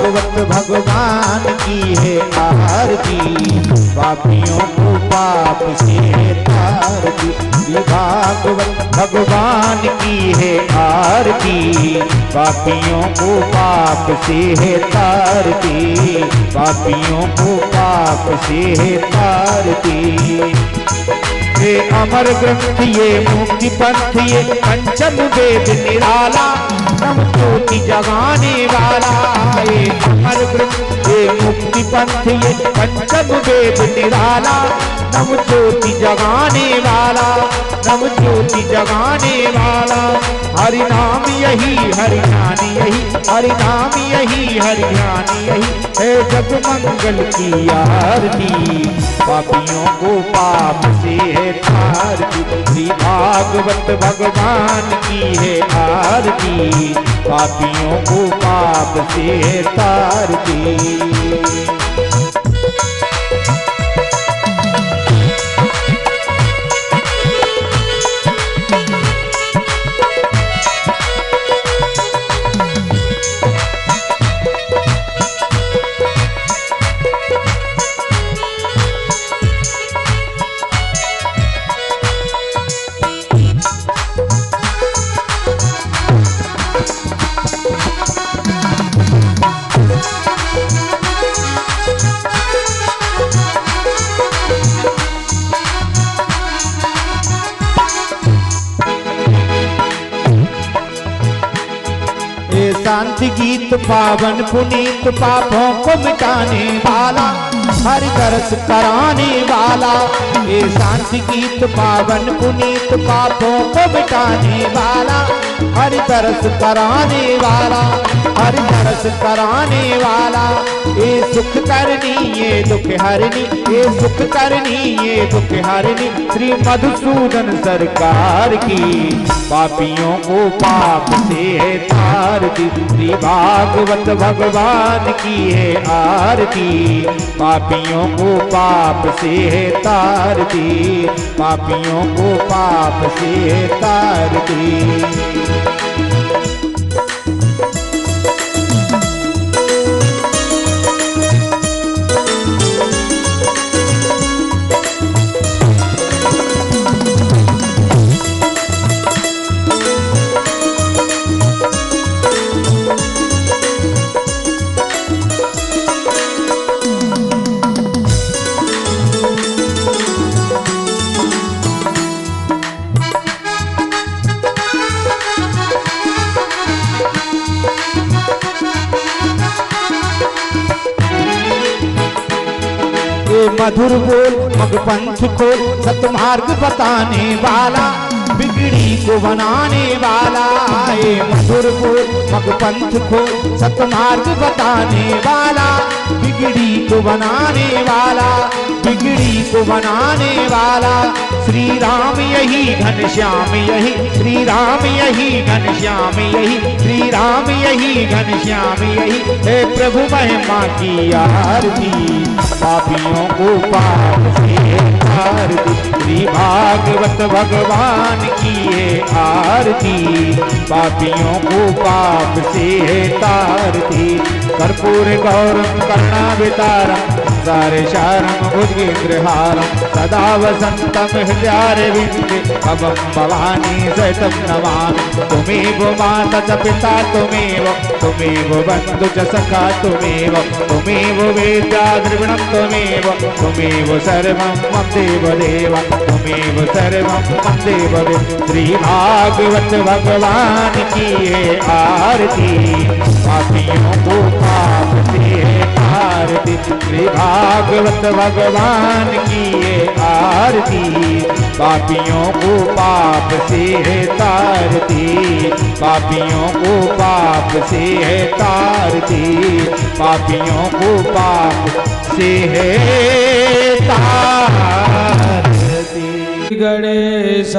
भागवत भगवान की है आरती, पापियों को पाप से तारती। श्री भागवत भगवान की है आरती, पापियों को पाप से है तारती, पापियों को पाप से है तारती। ये अमर ग्रंथ ये मुक्ति पंथ ये पंचम वेद निराला, नव ज्योति जगाने वाला। ये अमर ग्रंथ ये मुक्ति पंथ ये पंचम वेद निराला, नव ज्योति जगाने वाला, नव ज्योति जगाने वाला। हरि नाम यही हरि ध्यान यही, हरि नाम यही हरि ध्यान यही है जग मंगल की आरती, पापियों को पाप से है तारती। श्री भागवत भगवान की है आरती, पापियों को पाप से है तारती। शांति गीत पावन पुनीत पापों को मिटाने वाला, हर तरस कराने वाला। ये शांति गीत पावन पुनीत पापों को मिटाने वाला, हर तरस कराने वाला, हर तरस कराने वाला। ये सुख करनी ये दुख हरनी, ये सुख करनी ये दुख हरनी श्री मधुसूदन सरकार की, पापियों को पाप से तारती। श्री भागवत भगवान की है आरती, पापियों को पाप से तारती, पापियों को पाप से तारती। मधुर बोल मगपंथ खोल सतमार्ग बताने वाला, बिगड़ी को बनाने वाला। ये मधुर बोल मगपंथ खोल सतमार्ग बताने वाला, बिगड़ी को बनाने वाला, बिगड़ी को बनाने वाला। श्री राम यही घनश्याम यही, श्री राम यही घनश्याम यही, श्री राम यही घनश्याम यही है प्रभु महिमा की आरती, पापियों को पाप से तारती। श्री भागवत भगवान की है आरती, पापियों को पाप से तारती। कर्पूर गौरम करुणावतारम संसारेशारम भुजगेन्द्रहारम सदा वसंतम हृदयारविंदे भवं भवानी सहितं नमामि। तुमेव माता च पिता तुमेव, तुमेव बन्धु च सखा तुमेव, तुमेव वेद्या द्रविणं तुमेव, तुमेव सर्वं मम देवदेव, तुमेव सर्वं मम देवदेव। श्री भागवत भगवान की है आरती, पापियों को पाप से आरती। श्री भागवत भगवान की है आरती, पापियों को पाप से है तारती, पापियों को पाप से है तारती, पापियों को पाप से है तारती। गणेशाय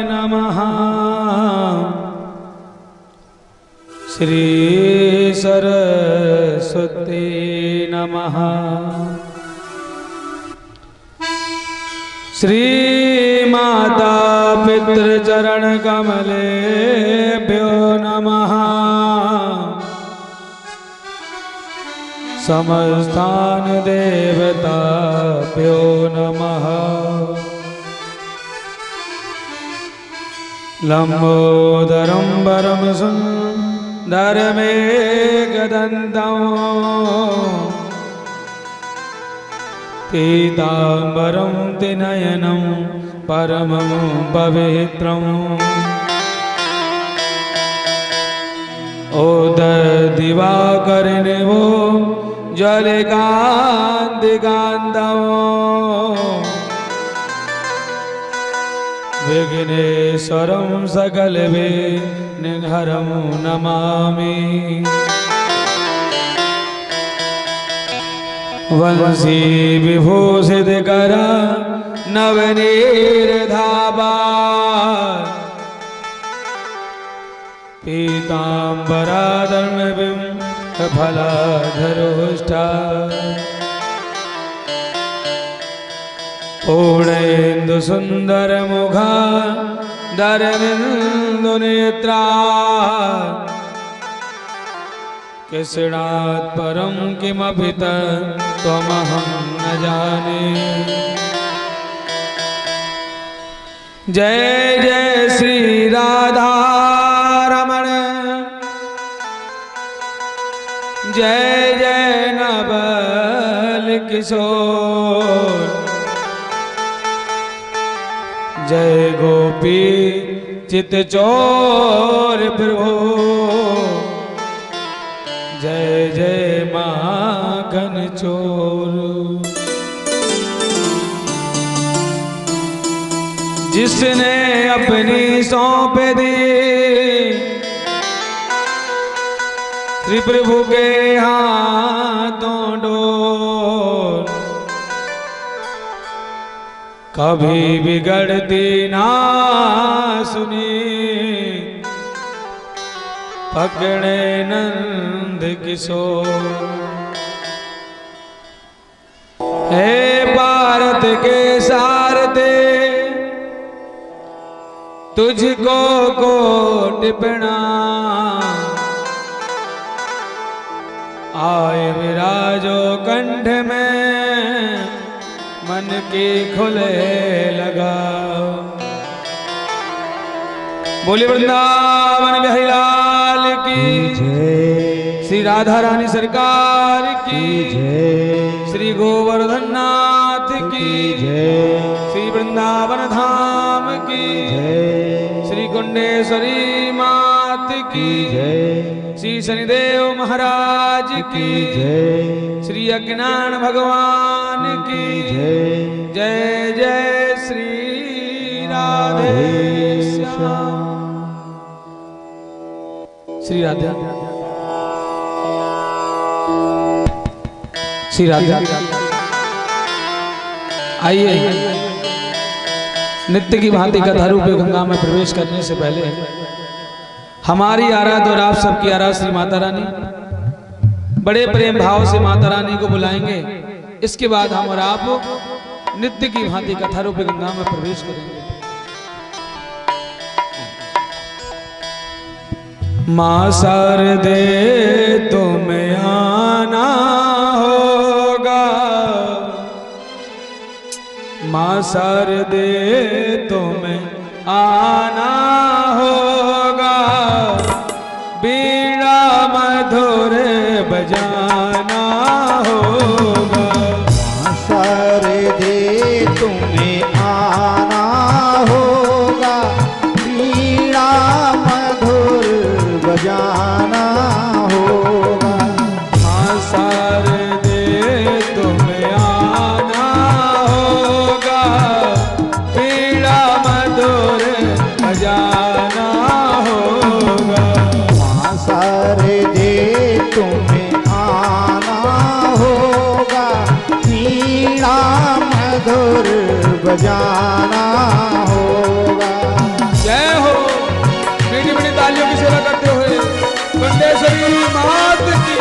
नमः। श्री सरस्वती नमः। श्री माता पितृचरण कमलेभ्यो नमः। समस्तान देवताभ्यो नमः। लंबोदरं वरं सुन्दरमेकदन्तं पीताम्बरं त्रिनयनं परमं पवित्रम् दिवाकरिणिवो ज्वलिकान्तिकान्तम् विघ्नेश्वरं सकलविघ्नहरं नमामि। वंशी विभूषितकर नवनीरधावा पीताम्बराधर्मबिम्बफलाधरोष्ठा पूर्णेन्दुसुन्दरमुखा दरविन्दुनेत्रा कृष्णात् परं किमपि त्वमहं न जाने। जय जय श्री राधा रमण, जय जय नवल किशोर, जय गोपी चित चोर प्रभु, जय जय माखन चोर। जिसने अपनी सौंप दी श्री प्रभु के हाथों डोर, कभी बिगड़ती ना सुनी पकड़े नंद किशोर। हे भारत के सारथे तुझको कोटि प्रणाम, आए विराजो कंठ में मन की खुले लगा। बोले वृंदावन बिहारी लाल की जय, श्री राधा रानी सरकार की जय, श्री गोवर्धन नाथ की जय, श्री वृंदावन धाम की जय, श्री कुंडेश्वरी मात की जय, श्री शनिदेव महाराज की जय, श्री अज्ञान भगवान की जय, जय जय श्री राधे श्याम। श्री राधा, श्री राधा। आइए, नित्य की भांति कथा रूपी गंगा में प्रवेश करने से पहले हमारी आराध्य और आप सबकी आराध्य श्री माता रानी बड़े प्रेम भाव से माता रानी को बुलाएंगे। इसके बाद हम और आप नित्य की भांति कथा रूपी गंगा में प्रवेश करेंगे। माँ शारदे तुम्हें आना होगा, माँ शारदे तुम्हें आना होगा, बीड़ा मधुर बजाना होगा। माँ शारदे तुम्हें आना होगा, बीड़ा मधुर बजाना होगा। माँ शारदे तुम्हें आना होगा, बीड़ा मधुर बजाना होगा। माँ शारदे तुम्हें आना होगा, बीड़ा मधुर बजाना होगा। जय हो। मीठी मीठी तालियों की सेवा करते हुए कुंडेश्वरी मात की।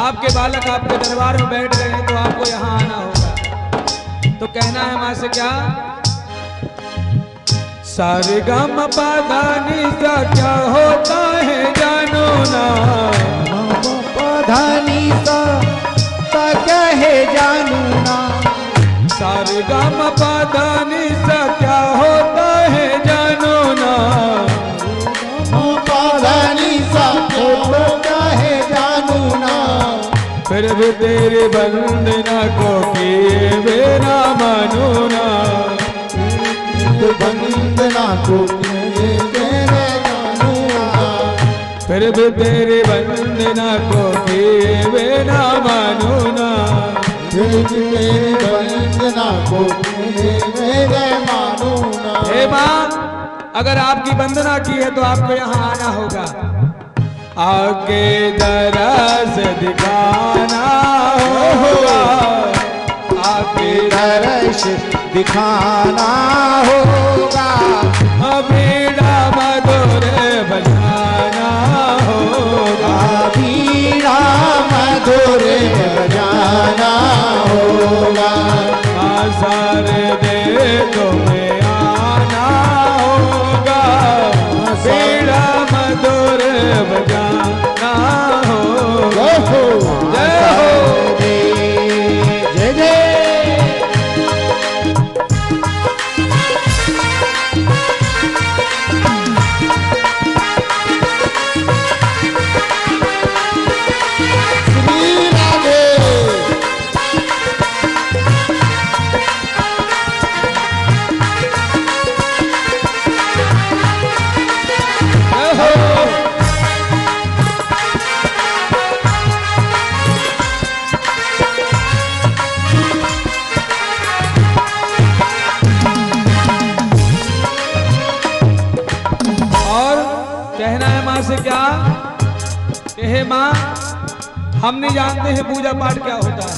आपके बालक आपके दरबार में बैठ गए हैं तो आपको यहाँ आना होगा। तो कहना है माँ से क्या, सारे गम पा नी सा क्या होता है जानो ना, धानी सा क्या है जानू ना, सारे गम पा नी सा क्या होता है जानो ना, धानी सा क्या है जानू ना, फिर भी तेरे वंदना को किए बिना मानू ना, वंदना को तेरे जानू ना, फिर भी तेरे वंदना को किए बिना मानू ना, फिर तेरे वंदना को मेरे मानू ना। हे माँ, अगर आपकी वंदना की है तो आपको यहाँ आना होगा। आके दरस दिखाना होगा, आके दर्श दिखाना होगा, बीड़ा मधुर बजाना होगा, बीड़ा मधुर बजाना होगा, आसार दे तुम्हें आना होगा, बीड़ा मधुर बजाना होगा। जय हो जय जय। कहना है माँ से क्या, हे माँ, हम नहीं जानते हैं पूजा पाठ क्या होता है।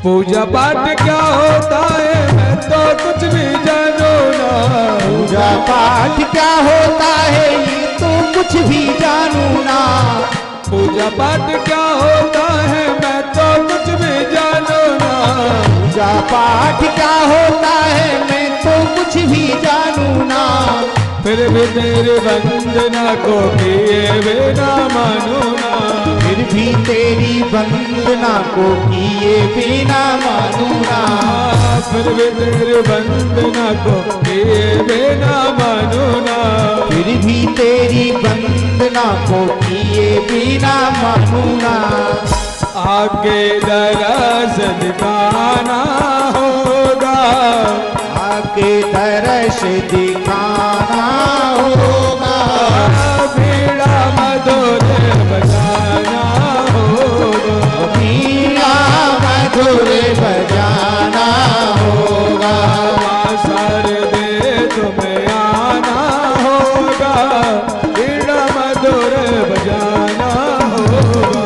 पूजा पाठ क्या होता है मैं तो कुछ भी जानू ना, पूजा पाठ क्या होता है ये तो कुछ भी जानू ना, पूजा पाठ क्या होता है मैं तो कुछ भी जानू ना, पूजा पाठ क्या होता है मैं तो कुछ भी जानू ना, फिर भी तेरे वंदना को किए बिना मानू ना, फिर भी तेरी वंदना को किए बिना मानू ना, फिर भी तेरे वंदना को किए बिना मानू ना, फिर भी तेरी वंदना को किए बिना मानू ना, आगे दरस दिखाना होगा, आके दर्श दिखाना होगा, बीड़ा मधुर बजाना होगा, बीड़ा मधुर बजाना होगा, सर दे तुम्हें आना होगा, बीड़ा मधुर बजाना होगा,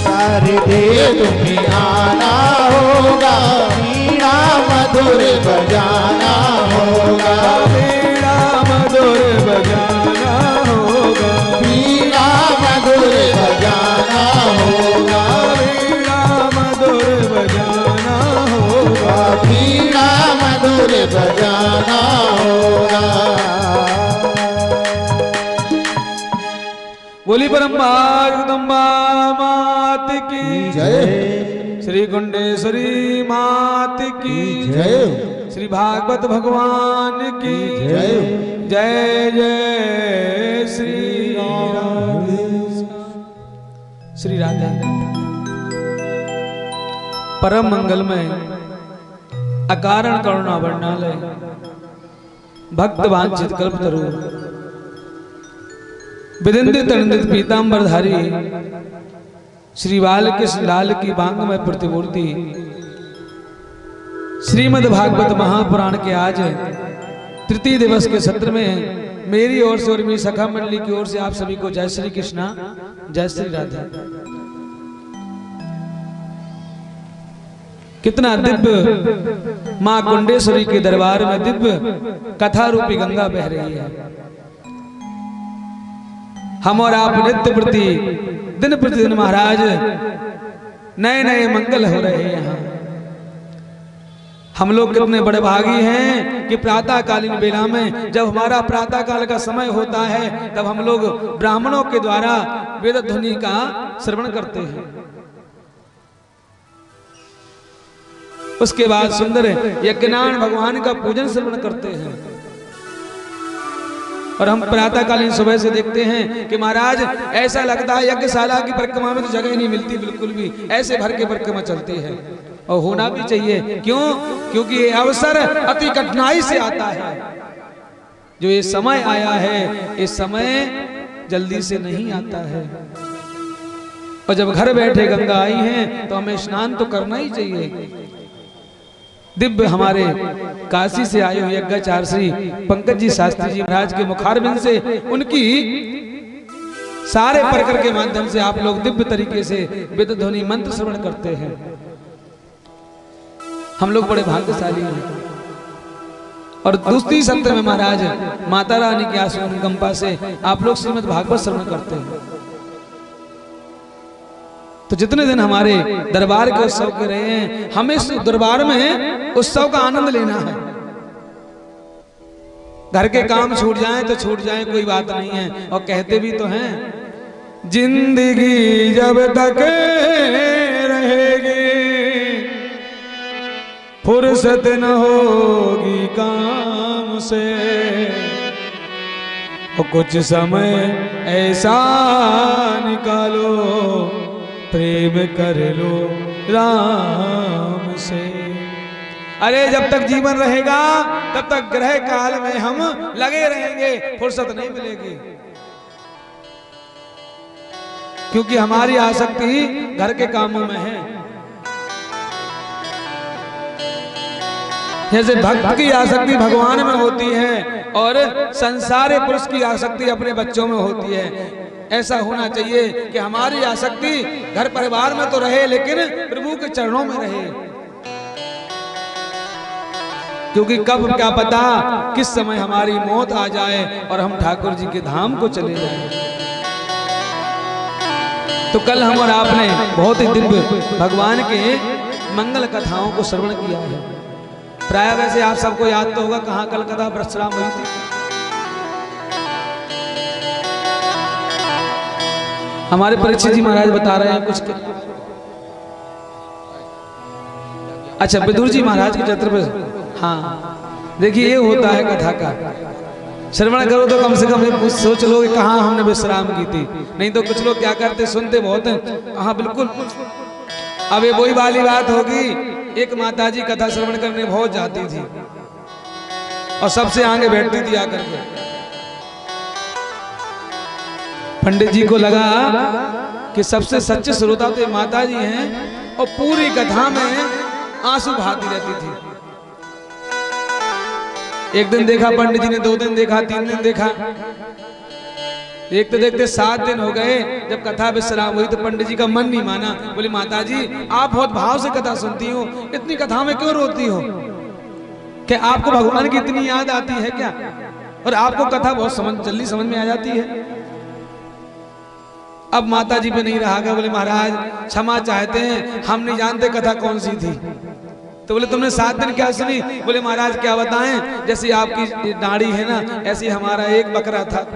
सर दे तुम्हें आना होगा, बीड़ा मधुर बजाना होगा, बीड़ा मधुर बजाना होगा, बीड़ा मधुर बजाना होगा, बीड़ा मधुर बजाना होगा। बीड़ा मधुर बजाना होगा। बोली परम्बार जगदम्बा मात की जय, श्री कुंडेश्वरी मात की जय, श्री भागवत भगवान की जय, जय जय श्री राधे श्री राधे। परम मंगलमय अकारण करुणा वर्णालय भक्त वांछित कल्पतरु विदिंदित अनिंदित पीतांबरधारी श्री बालकृष्ण लाल की बांगमय प्रतिमूर्ति श्रीमद् भागवत महापुराण के आज तृतीय दिवस के सत्र में मेरी ओर से और मेरी सखा मंडली की ओर से आप सभी को जय श्री कृष्णा, जय श्री राधे। कितना दिव्य मां कुंडेश्वरी के दरबार में दिव्य कथा रूपी गंगा बह रही है। हम और आप नित्य प्रति दिन प्रतिदिन महाराज नए नए मंगल हो रहे हैं यहाँ। हम लोग कितने बड़े भागी हैं कि प्रातः कालीन बेला में जब हमारा प्रातः काल का समय होता है तब हम लोग ब्राह्मणों के द्वारा वेद ध्वनि का श्रवण करते हैं। उसके बाद सुंदर यज्ञनारायण भगवान का पूजन श्रवण करते हैं। और हम प्रातःकालीन सुबह से देखते हैं कि महाराज ऐसा लगता है यज्ञशाला की परिक्रमा में तो जगह नहीं मिलती बिल्कुल भी, ऐसे भर के परिक्रमा चलती है। और होना भी चाहिए, क्यों? क्योंकि ये अवसर अति कठिनाई से आता है। जो ये समय आया है, ये समय जल्दी से नहीं आता है। और जब घर बैठे गंगा आई हैं तो हमें स्नान तो करना ही चाहिए। दिव्य हमारे काशी से आए हुए यज्ञाचार्य श्री पंकज जी शास्त्री जी महाराज के मुखारबिंद से उनकी सारे प्रकर के माध्यम से आप लोग दिव्य तरीके से वेद ध्वनि मंत्र श्रवण करते हैं। हम लोग बड़े भाग्यशाली हैं। और दूसरी सत्र में महाराज माता रानी के आश्रम से आप लोग श्रीमद् भागवत श्रवण करते हैं। तो जितने दिन हमारे दरबार के उत्सव के रहे हैं, हमें इस दरबार में उत्सव का आनंद लेना है। घर के काम छूट जाएं तो छूट जाएं, कोई बात नहीं है। और कहते भी तो हैं, जिंदगी जब तक रहेगी फुर्सत न होगी काम से, और कुछ समय ऐसा निकालो प्रेम कर लो राम से। अरे जब तक जीवन रहेगा तब तक ग्रह काल में हम लगे रहेंगे, फुर्सत नहीं मिलेगी। क्योंकि हमारी आसक्ति घर के कामों में है। जैसे भक्त की आसक्ति भगवान में होती है और संसारी पुरुष की आसक्ति अपने बच्चों में होती है। ऐसा होना चाहिए कि हमारी आसक्ति घर परिवार में तो रहे लेकिन प्रभु के चरणों में रहे। क्योंकि कब क्या पता किस समय हमारी मौत आ जाए और हम ठाकुर जी के धाम को चले जाएं। तो कल हम और आपने बहुत ही दिव्य भगवान के मंगल कथाओं को श्रवण किया है। प्राय वैसे आप सबको याद तो होगा कहाँ कल कथा परशुराम हुई थी। हमारे परीक्षित जी महाराज बता रहे हैं कुछ अच्छा विदुर जी महाराज के चरित्र पर। हाँ देखिए, ये होता है कथा का श्रवण करो तो कम से कम ये सोच लो कि कहाँ हमने विश्राम की थी। नहीं तो कुछ लोग क्या करते, सुनते बहुत हैं। हाँ बिल्कुल। अब ये वही वाली बात होगी, एक माताजी कथा श्रवण करने बहुत जाती थी और सबसे आगे बैठती थी आकर के। पंडित जी को लगा कि सबसे सच्चे श्रोता तो माता जी हैं और पूरी कथा में आंसू बहाती रहती थी। एक दिन देखा पंडित जी ने, 2 दिन देखा, 3 दिन देखा, देखते देखते 7 दिन हो गए। जब कथा विश्राम हुई तो पंडित जी का मन नहीं माना। बोले माता जी आप बहुत भाव से कथा सुनती हो, इतनी कथा में क्यों रोती हो? क्या आपको भगवान की इतनी याद आती है क्या? और आपको कथा बहुत जल्दी समझ में आ जाती है? अब माता जी पे नहीं रहा गया। बोले महाराज क्षमा चाहते हैं, हम नहीं जानते कथा कौन सी थी। तो बोले तुमने 7 दिन क्या सुनी? बोले महाराज क्या बताएं, जैसी आपकी दाढ़ी है ना ऐसी हमारा एक बकरा था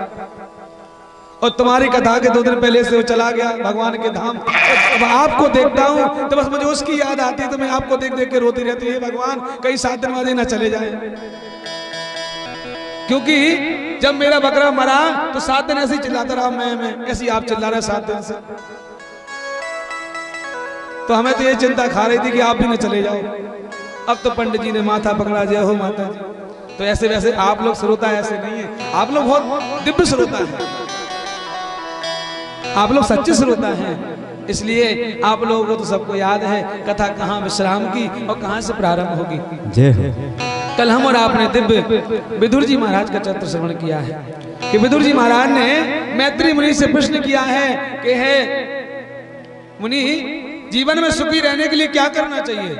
और तुम्हारी कथा के 2 दिन पहले से वो चला गया भगवान के धाम। अब आपको देखता हूँ तो बस मुझे उसकी याद आती है, तो मैं आपको देख देख के रोती रहती है, भगवान कहीं 7 दिन बाद ना चले जाए। क्योंकि जब मेरा बकरा मरा तो 7 दिन ऐसे ही चिल्लाता रहा, मैं ऐसे आप चिल्ला रहे 7 दिन से। तो हमें तो ये चिंता खा रही थी कि आप भी न चले जाओ। अब तो पंडित जी ने माथा पकड़ा, जय हो माता जी। तो ऐसे वैसे आप लोग श्रोता ऐसे नहीं है, आप लोग बहुत दिव्य श्रोता हैं, आप लोग सच्चे श्रोता हैं। इसलिए आप लोगों को तो सबको याद है कथा कहाँ विश्राम की और कहाँ से प्रारंभ होगी। जय हो। कल हम और आपने दिव्य विदुर जी महाराज का चरित्र श्रवण किया है कि विदुर जी महाराज ने मैत्री मुनि से प्रश्न किया है कि हे मुनि, जीवन में सुखी रहने के लिए क्या करना चाहिए?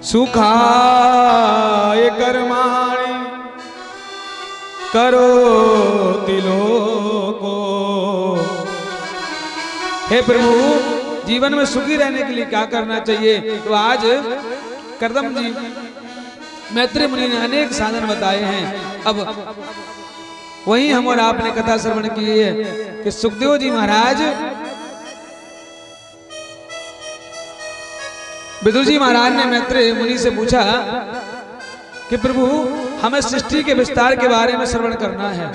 सुखाय कर्माणि करो तिलो को। हे प्रभु, जीवन में सुखी रहने के लिए क्या करना चाहिए? तो आज करदम जी मैत्री मुनि ने अनेक साधन बताए हैं। अब वही हम और आपने कथा श्रवण की है कि सुखदेव जी महाराज विदुर जी महाराज ने मैत्री मुनि से पूछा कि प्रभु, हमें सृष्टि के विस्तार के बारे में श्रवण करना है।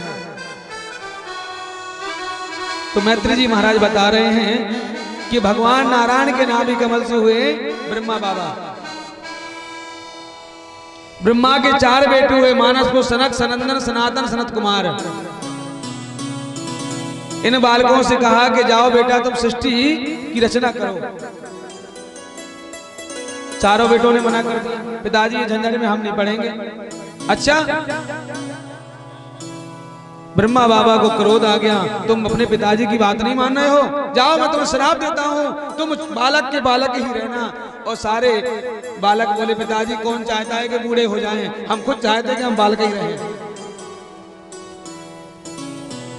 तो मैत्री जी महाराज बता रहे हैं कि भगवान नारायण के नाभि कमल से हुए ब्रह्मा बाबा। ब्रह्मा के 4 बेटे हुए, मानस को सनक, सनंदन, सनातन, सनत कुमार। इन बालकों से कहा कि जाओ बेटा तुम सृष्टि की रचना करो। चारों बेटों ने मना कर दिया, पिताजी ये झंझट में हम नहीं पढ़ेंगे। अच्छा, ब्रह्मा बाबा को क्रोध आ गया, तुम अपने पिताजी की बात नहीं मान रहे हो, जाओ मैं तुम्हें श्राप देता हूं, तुम बालक के बालक ही रहना। और सारे बालक बोले, पिताजी कौन चाहता है कि बूढ़े हो जाएं, हम खुद चाहते हैं कि हम बालक ही रहें।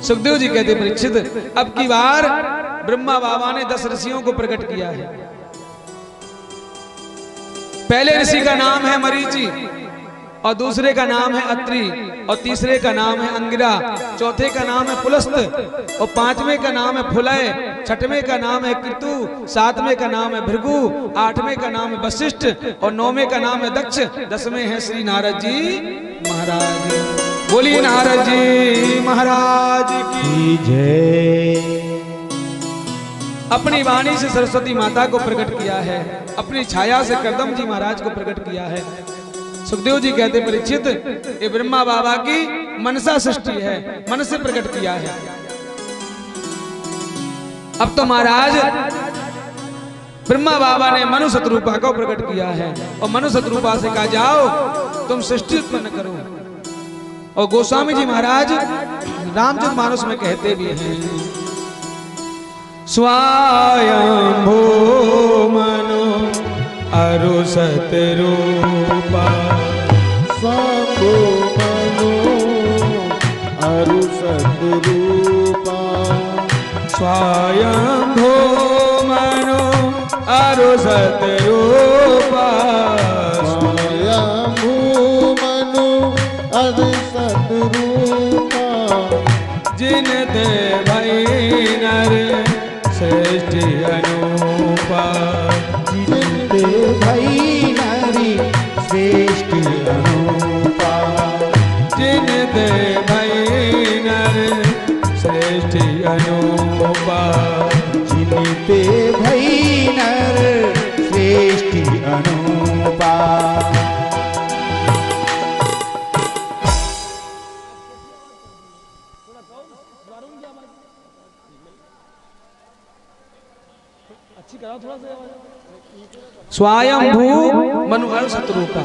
सुखदेव जी कहते, परीक्षित अब की बार ब्रह्मा बाबा ने 10 ऋषियों को प्रकट किया है। पहले ऋषि का नाम है मरीचि, और दूसरे का नाम है अत्रि, और तीसरे का नाम है अंगिरा, चौथे का नाम है पुलस्त, और 5वें का नाम है फुलय, 6वें का नाम है कृतु, 7वें का नाम है भृगु, 8वें का नाम है वशिष्ठ, और 9वें का नाम है दक्ष, 10वें है श्री नारद जी महाराज। बोलिए नारद जी महाराज की जय। अपनी वाणी से सरस्वती माता को प्रकट किया है, अपनी छाया से करदम जी महाराज को प्रकट किया है। सुखदेव जी कहते, परीक्षित ये ब्रह्मा बाबा की मनसा सृष्टि है, मन से प्रकट किया है। अब तो महाराज ब्रह्मा बाबा ने मनु शत्रुपा को प्रकट किया है, और मनु शत्रुपा से कहा जाओ तुम सृष्टि उत्पन्न करो। और गोस्वामी जी महाराज रामचरितमानस में कहते भी हैं, स्वायंभू मनु अरु सतरूपा, शंभो मनु अरु सतरूपा, स्वायंभू मनु अरु सतरूपा, स्वयंभू मनु अरु सतरूपा, जिन दे भई नर श्रेष्ठ अनुपा, जिनते भई नारी श्रेष्ठ अनुपा, जिन दे भई नर श्रेष्ठ अनुपा, जिनते भई नर श्रेष्ठ अनुपा। स्वयंभू मनु अरु सतरूपा।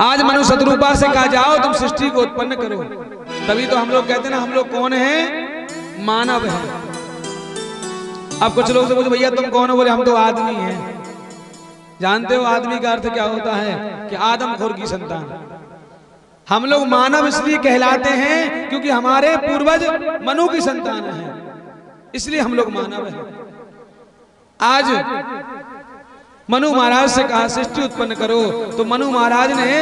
आज मनु शत्रुपा से कहा जाओ तुम सृष्टि को उत्पन्न करो। तभी तो हम लोग कहते हैं ना, हम लोग कौन हैं? मानव हैं। अब कुछ लोग से पूछो भैया तुम कौन हो? बोले हम तो आदमी हैं। जानते हो आदमी का अर्थ क्या होता है? कि आदमखोर की संतान। हम लोग मानव इसलिए कहलाते हैं क्योंकि हमारे पूर्वज मनु की संतान हैं, इसलिए हम लोग मानव हैं। आज मनु महाराज से कहा सृष्टि उत्पन्न करो, तो मनु महाराज ने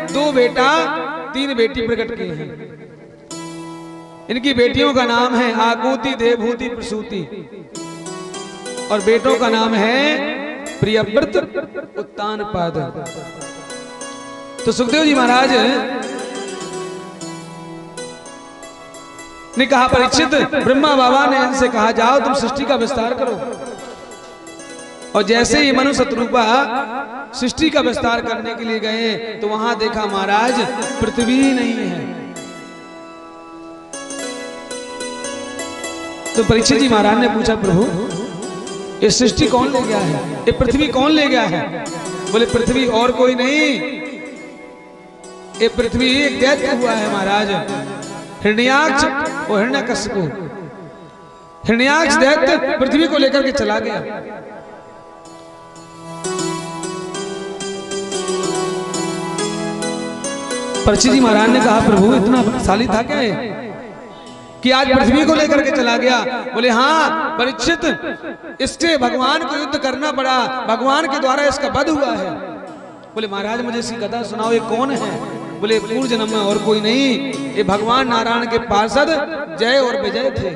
2 बेटा 3 बेटी प्रकट किए हैं। इनकी बेटियों का नाम है आकुति, देवभूति, प्रसूति, और बेटों का नाम है प्रियव्रत, उत्तानपाद। तो सुखदेव जी महाराज ने कहा, परीक्षित ब्रह्मा बाबा ने इनसे कहा जाओ तुम सृष्टि का विस्तार करो। और जैसे ही मनु शत्रुपा सृष्टि का विस्तार करने के लिए गए तो वहां देखा महाराज पृथ्वी नहीं है। तो परीक्षित जी महाराज ने पूछा, प्रभु ये सृष्टि कौन ले गया है? ये पृथ्वी कौन ले गया है? बोले पृथ्वी और कोई नहीं, ये पृथ्वी एक दैत्य हुआ है महाराज, हिरण्याक्ष और हिरण्यकशिपु। हिरण्याक्ष दैत्य पृथ्वी को लेकर के चला गया। परीक्षित जी महाराज ने कहा प्रभु इतना बलशाली था क्या है कि आज पृथ्वी को लेकर के चला गया? बोले हाँ परीक्षित, इससे भगवान को युद्ध करना पड़ा, भगवान के द्वारा इसका वध हुआ है। बोले महाराज मुझे इसकी कथा सुनाओ, ये कौन है? बोले पूर्व जन्म में और कोई नहीं, ये भगवान नारायण के पार्षद जय और विजय थे,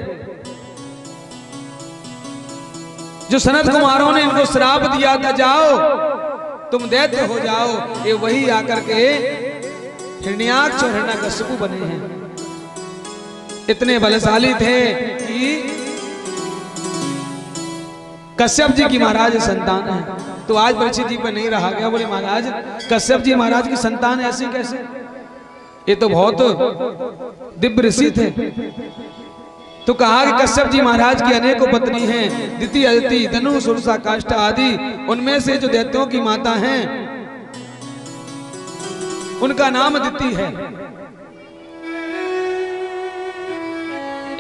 जो सनत कुमारों ने इनको श्राप दिया था जाओ तुम दैत्य हो जाओ, ये वही आकर के हिरण्याक्ष और हिरण्यकशिपु बने हैं। इतने बलशाली थे कि कश्यप जी की महाराज संतान है। तो आज परीक्षित जी पर नहीं रहा गया। बोले महाराज कश्यप जी महाराज की संतान ऐसे कैसे? ये तो बहुत दिव्य ऋषि थे। तो कहा कि कश्यप जी महाराज की अनेकों पत्नी हैं, दिति अदिति धनु सुरसा काष्ठा आदि, उनमें से जो दैत्यों की माता हैं उनका नाम दिति है।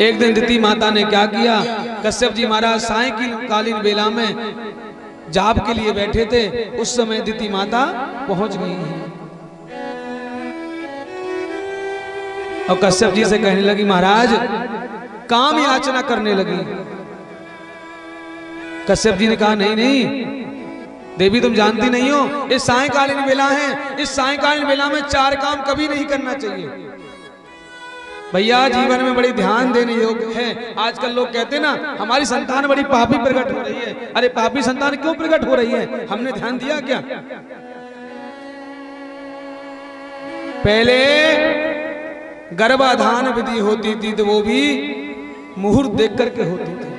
एक दिन दिति माता ने क्या किया, कश्यप जी महाराज सायंकालीन बेला में जाप के लिए बैठे थे, उस समय दिति माता पहुंच गई है और कश्यप जी से कहने लगी महाराज काम याचना करने लगी। कश्यप जी ने कहा नहीं नहीं देवी तुम जानती नहीं हो, इस सायंकालीन बेला है, इस सायंकालीन बेला में 4 काम कभी नहीं करना चाहिए। भैया जीवन में बड़ी ध्यान देने योग्य है। आजकल लोग कहते हैं ना हमारी संतान बड़ी पापी प्रकट हो रही है। अरे पापी संतान क्यों प्रकट हो रही है? हमने ध्यान दिया क्या? पहले गर्भाधान विधि होती थी तो वो भी मुहूर्त देख करके होती थी।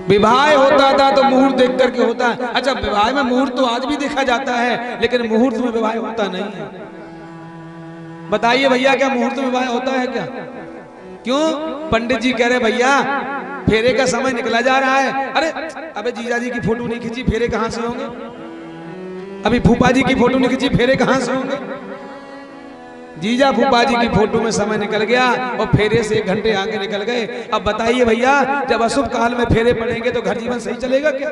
विवाह होता था तो मुहूर्त देख करके होता है। अच्छा विवाह में मुहूर्त तो आज भी देखा जाता है, लेकिन मुहूर्त में विवाह होता नहीं है। बताइए भैया क्या मुहूर्त में विवाह होता है क्या? क्यों? पंडित जी कह रहे भैया फेरे का समय निकला जा रहा है। अरे अबे जीजा जी की फोटो नहीं खींची, फेरे कहां से होंगे? अभी फूफा जी की फोटो नहीं खींची, फेरे कहां से होंगे? जीजा फूफा जी की फोटो में समय निकल गया और फेरे से 1 घंटे आगे निकल गए। अब बताइए भैया जब अशुभ काल में फेरे पड़ेंगे तो घर जीवन सही चलेगा क्या?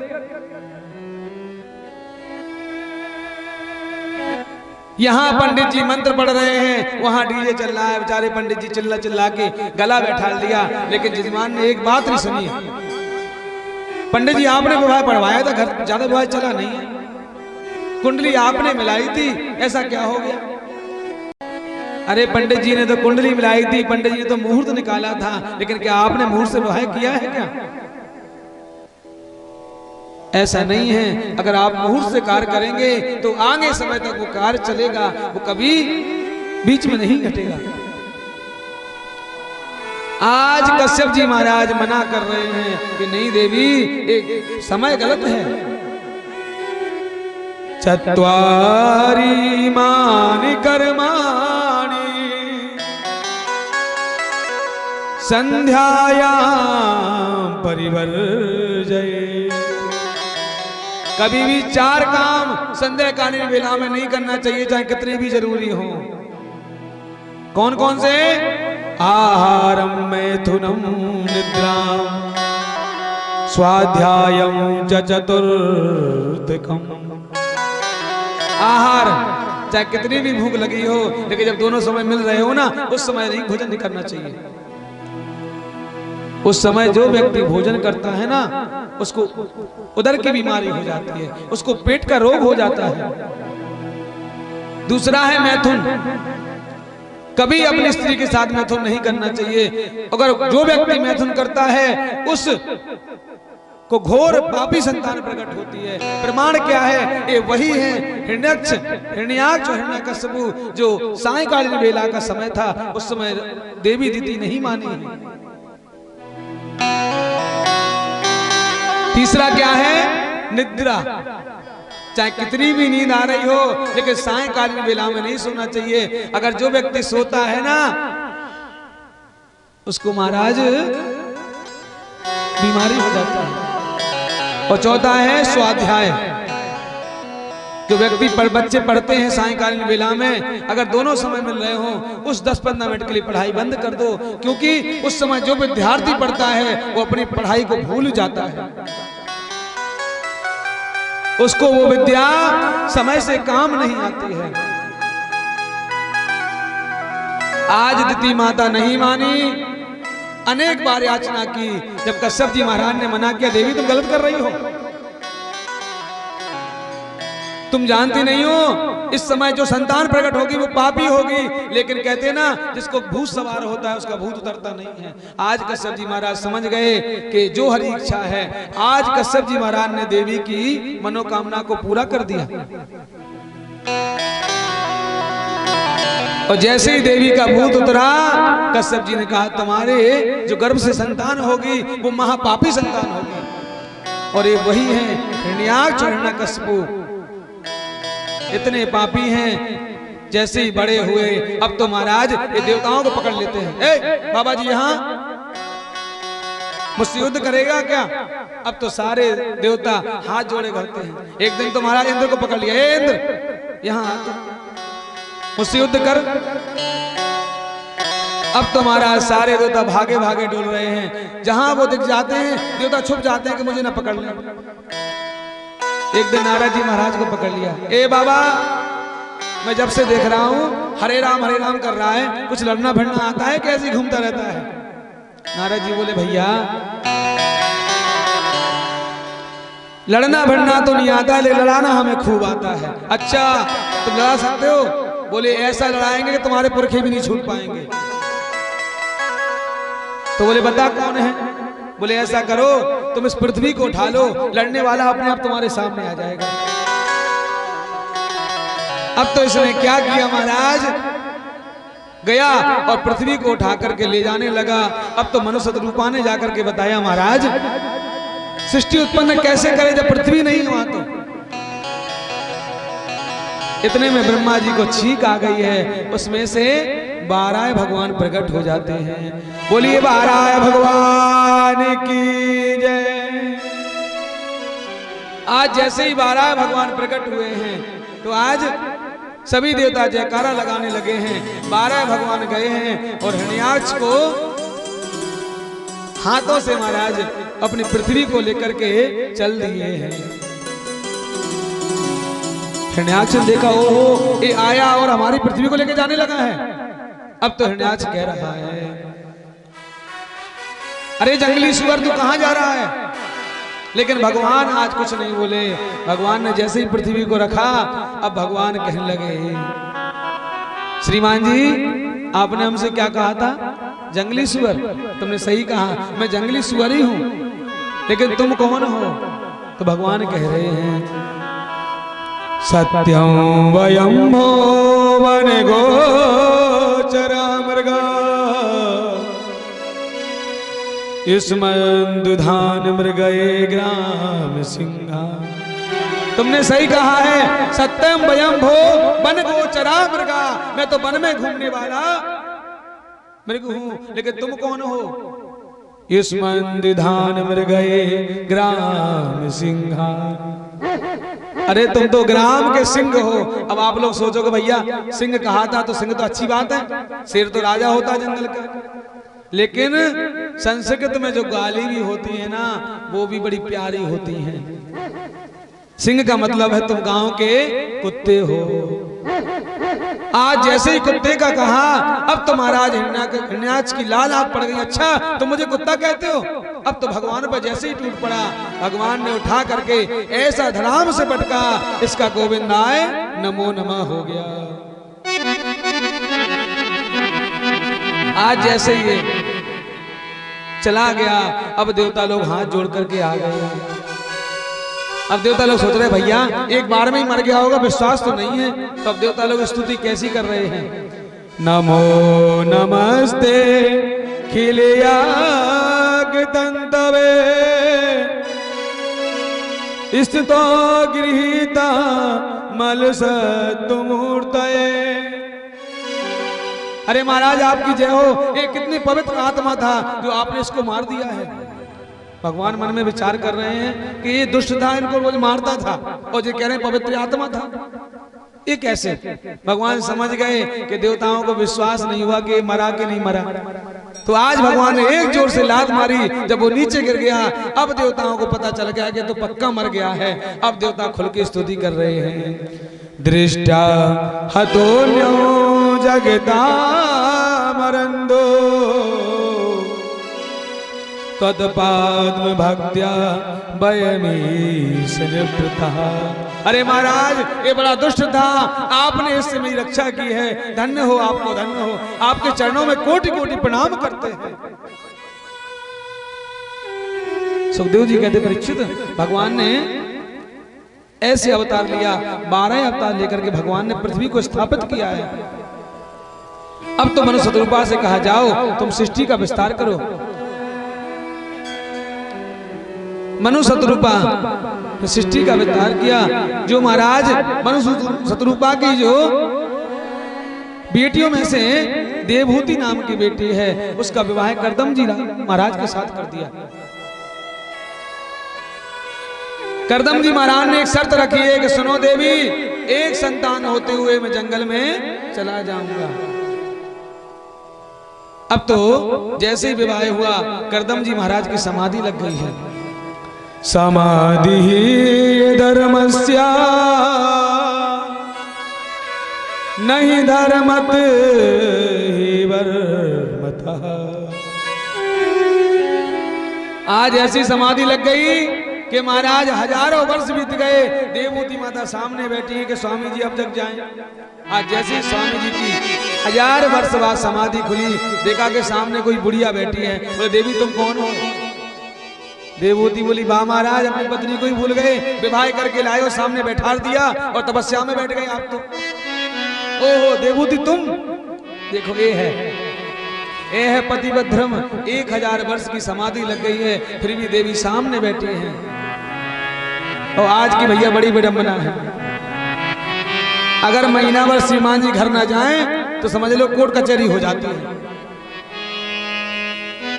यहाँ पंडित जी मंत्र पढ़ रहे हैं, वहां डीजे चल रहा है, बेचारे पंडित जी चिल्ला चिल्ला के गला बैठा लिया, लेकिन जजमान ने एक बात नहीं सुनी। पंडित जी आपने विवाह पढ़वाया था, घर ज्यादा विवाह चला नहीं है, कुंडली आपने मिलाई थी, ऐसा क्या हो गया? अरे पंडित जी ने तो कुंडली मिलाई थी, पंडित जी ने तो मुहूर्त निकाला था, लेकिन क्या आपने मुहूर्त से विवाह किया है क्या? ऐसा नहीं है। अगर आप मुहूर्त से कार्य करेंगे तो आगे समय तक वो कार्य चलेगा, वो कभी बीच में नहीं घटेगा। आज कश्यप जी महाराज मना कर रहे हैं कि नहीं देवी एक समय गलत है। चत्वारि मानि कर्माणि संध्यायां परिवर्जये। कभी भी 4 काम संध्याकालीन वेला में नहीं करना चाहिए, चाहे कितने भी जरूरी हो। कौन कौन से? आहारम मैथुनम निद्राम स्वाध्यायम च चतुर्थिकम। आहार चाहे कितनी भी भूख लगी हो, लेकिन जब दोनों समय मिल रहे हो ना, उस समय नहीं भोजन नहीं करना चाहिए। उस समय जो व्यक्ति भोजन करता है ना, उसको उदर की बीमारी हो जाती है, उसको पेट का रोग हो जाता है। दूसरा है मैथुन, कभी अपनी स्त्री के साथ मैथुन नहीं करना चाहिए। अगर जो व्यक्ति मैथुन करता है उस को घोर पापी संतान प्रकट होती है। प्रमाण क्या है? ये वही है हिरण्याक्ष और हिरण्यकशिपु, जो सायंकालीन वेला का समय था, उस समय देवी दिति नहीं मानी। तीसरा क्या है? निद्रा। चाहे कितनी भी नींद आ रही हो, लेकिन सायंकालीन वेला में नहीं सोना चाहिए। अगर जो व्यक्ति सोता है ना, उसको महाराज बीमारी हो जाती है। और चौथा है स्वाध्याय। जो व्यक्ति बच्चे पढ़ते हैं सायंकालीन वेला में, अगर दोनों समय मिल रहे हो, उस 10-15 मिनट के लिए पढ़ाई बंद कर दो, क्योंकि उस समय जो विद्यार्थी पढ़ता है वो अपनी पढ़ाई को भूल जाता है। उसको वो विद्या समय से काम नहीं आती है। आज दिति माता नहीं मानी, अनेक बार याचना की। जब कश्यप जी महाराज ने मना किया, देवी तुम गलत कर रही हो, तुम जानती नहीं हो इस समय जो संतान प्रकट होगी वो पापी होगी। लेकिन कहते हैं ना, जिसको भूत सवार होता है उसका भूत उतरता नहीं है। आज कश्यप जी महाराज समझ गए कि जो हरि इच्छा है। आज कश्यप जी महाराज ने देवी की मनोकामना को पूरा कर दिया। और जैसे ही देवी का भूत उतरा, कश्यप जी ने कहा तुम्हारे जो गर्भ से संतान होगी वो महापापी संतान होगी। और ये वही है हिरण्याक्ष और हिरण्यकशिपु, इतने पापी हैं। जैसे ही बड़े हुए, अब तो महाराज ये देवताओं को पकड़ लेते हैं। ए बाबा जी यहाँ मुझसे युद्ध करेगा क्या? अब तो सारे देवता हाथ जोड़े करते हैं। एक दिन तो महाराज इंद्र को पकड़ लिया, ए इंद्र यहाँ आते, मुझसे युद्ध कर। अब तो महाराज सारे देवता भागे भागे डोल रहे हैं। जहां वो दिख जाते हैं देवता छुप जाते हैं कि मुझे ना पकड़ ले। एक दिन नारद जी महाराज को पकड़ लिया। ए बाबा, मैं जब से देख रहा हूं हरे राम कर रहा है, कुछ लड़ना भिड़ना आता है, कैसे घूमता रहता है? नारद जी बोले भैया लड़ना भिड़ना तो नहीं आता, लेकिन लड़ाना हमें खूब आता है। अच्छा तुम लड़ा सकते हो? बोले ऐसा लड़ाएंगे कि तुम्हारे पुरखे भी नहीं छूट पाएंगे। तो बोले बता कौन है? बोले ऐसा करो तुम इस पृथ्वी को उठा लो, लड़ने वाला अपने आप तुम्हारे सामने आ जाएगा। अब तो इसने क्या किया महाराज, गया और पृथ्वी को उठा करके ले जाने लगा। अब तो मनुष्य रूपा ने जाकर के बताया महाराज सृष्टि उत्पन्न कैसे करे जब पृथ्वी नहीं हुआ? तो इतने में ब्रह्मा जी को छींक आ गई है, उसमें से 12 भगवान प्रकट हो जाते हैं। बोलिए 12 भगवान की जय। आज जैसे ही 12 भगवान प्रकट हुए हैं तो आज सभी देवता जयकारा लगाने लगे हैं। 12 भगवान गए हैं और हिरण्याक्ष को हाथों से महाराज अपनी पृथ्वी को लेकर के चल दिए हैं। हिरण्याक्ष ने देखा ओहो ये आया और हमारी पृथ्वी को लेकर जाने लगा है। अब तो हिरण्याक्ष कह रहा है अरे जंगली सुअर तू कहां जा रहा है? लेकिन भगवान आज कुछ नहीं बोले। भगवान ने जैसे ही पृथ्वी को रखा, अब भगवान कहने लगे श्रीमान जी आपने हमसे क्या कहा था? जंगली सुअर। तुमने सही कहा, मैं जंगली सुअर ही हूं, लेकिन तुम कौन हो? तो भगवान कह रहे हैं सत्यं वयं वन गोचरा मृगा युष्मन्दुधान मृगये ग्राम सिंहा। तुमने सही कहा है, सत्यम वयं भो वन गोचरा मृगा। मैं तो वन में घूमने वाला मृग हूं, लेकिन तुम कौन हो? युष्मन्दुधान मृगये ग्राम सिंहा। अरे तुम तो ग्राम के सिंह हो। अब आप लोग सोचोगे भैया सिंह कहा था तो सिंह तो अच्छी बात है, शेर तो राजा होता है जंगल का। लेकिन संस्कृत में जो गाली भी होती है ना वो भी बड़ी प्यारी होती हैं। सिंह का मतलब है तुम गांव के कुत्ते हो। आज जैसे ही कुत्ते का कहा, अब तो महाराज हिरण्याक्ष की लाल आंख पड़ गई। अच्छा तुम मुझे कुत्ता कहते हो? अब तो भगवान पर जैसे ही टूट पड़ा, भगवान ने उठा करके ऐसा धड़ाम से पटका, इसका गोविंदाय नमो नमः हो गया। आज जैसे ही ये चला गया, अब देवता लोग हाथ जोड़ करके आ गए। अब देवता लोग सोच रहे भैया एक बार में ही मर गया होगा, विश्वास तो नहीं है। तो अब देवता लोग स्तुति कैसी कर रहे हैं? नमो नमस्ते खिलयाग दंतवे स्थितो गृहीता मल सत्तमूर्तये। अरे महाराज आपकी जय हो, ये कितनी पवित्र आत्मा था जो आपने इसको मार दिया है। भगवान मन में विचार कर रहे हैं कि ये दुष्ट था, इनको रोज मारता था, और ये कह रहे हैं पवित्र आत्मा था। ये कैसे? भगवान समझ गए कि देवताओं को विश्वास नहीं हुआ कि मरा कि नहीं मरा। तो आज भगवान ने एक जोर से लात मारी, जब वो नीचे गिर गया, अब देवताओं को पता चल गया कि तो पक्का मर गया है। अब देवता खुल के स्तुति कर रहे हैं। दृष्टा हतोन्यो जगता मरंदो तत्पाद्म भक्त्या वयमीश निवृत्ता। अरे महाराज, ये बड़ा दुष्ट था, आपने इससे मेरी रक्षा की है, धन्य हो आपको, धन्य हो। आपके चरणों में कोटि कोटि प्रणाम करते हैं। सुखदेव जी कहते, परीक्षित, भगवान ने ऐसे अवतार लिया, 12 अवतार लेकर के भगवान ने पृथ्वी को स्थापित किया है। अब तो मनु शतरूपा से कहा, जाओ तुम सृष्टि का विस्तार करो। मनु शतरूपा सृष्टि का विस्तार किया। जो महाराज मनु शतरूपा की जो बेटियों में से देवहूति नाम की बेटी है, उसका विवाह करदम जी महाराज के साथ कर दिया। करदम जी महाराज ने एक शर्त रखी है कि सुनो देवी, एक संतान होते हुए मैं जंगल में चला जाऊंगा। अब तो जैसे ही विवाह हुआ, करदम जी महाराज की समाधि लग गई है। समाधि धर्मस्या नहीं धर्मत ही वर्मतः। आज ऐसी समाधि लग गई कि महाराज हजारों वर्ष बीत गए, देवहूति माता सामने बैठी है कि स्वामी जी अब जग जाएं। आज जैसे स्वामी जी की 1000 वर्ष बाद समाधि खुली, देखा कि सामने कोई बुढ़िया बैठी है। बोले, देवी तुम कौन हो? देवहूति बोली, वाह महाराज, अपनी पत्नी को ही भूल गए, विवाह करके लाए हो, सामने बैठा दिया और तपस्या में बैठ गए आप तो। ओहो देवहूति तुम, देखो ये है पतिव्रत। 1000 वर्ष की समाधि लग गई है, फिर भी देवी सामने बैठी है। और आज की भैया बड़ी विडंबना है। अगर महीना भर श्रीमान जी घर ना जाएं तो समझ लो कोर्ट कचहरी हो जाती है।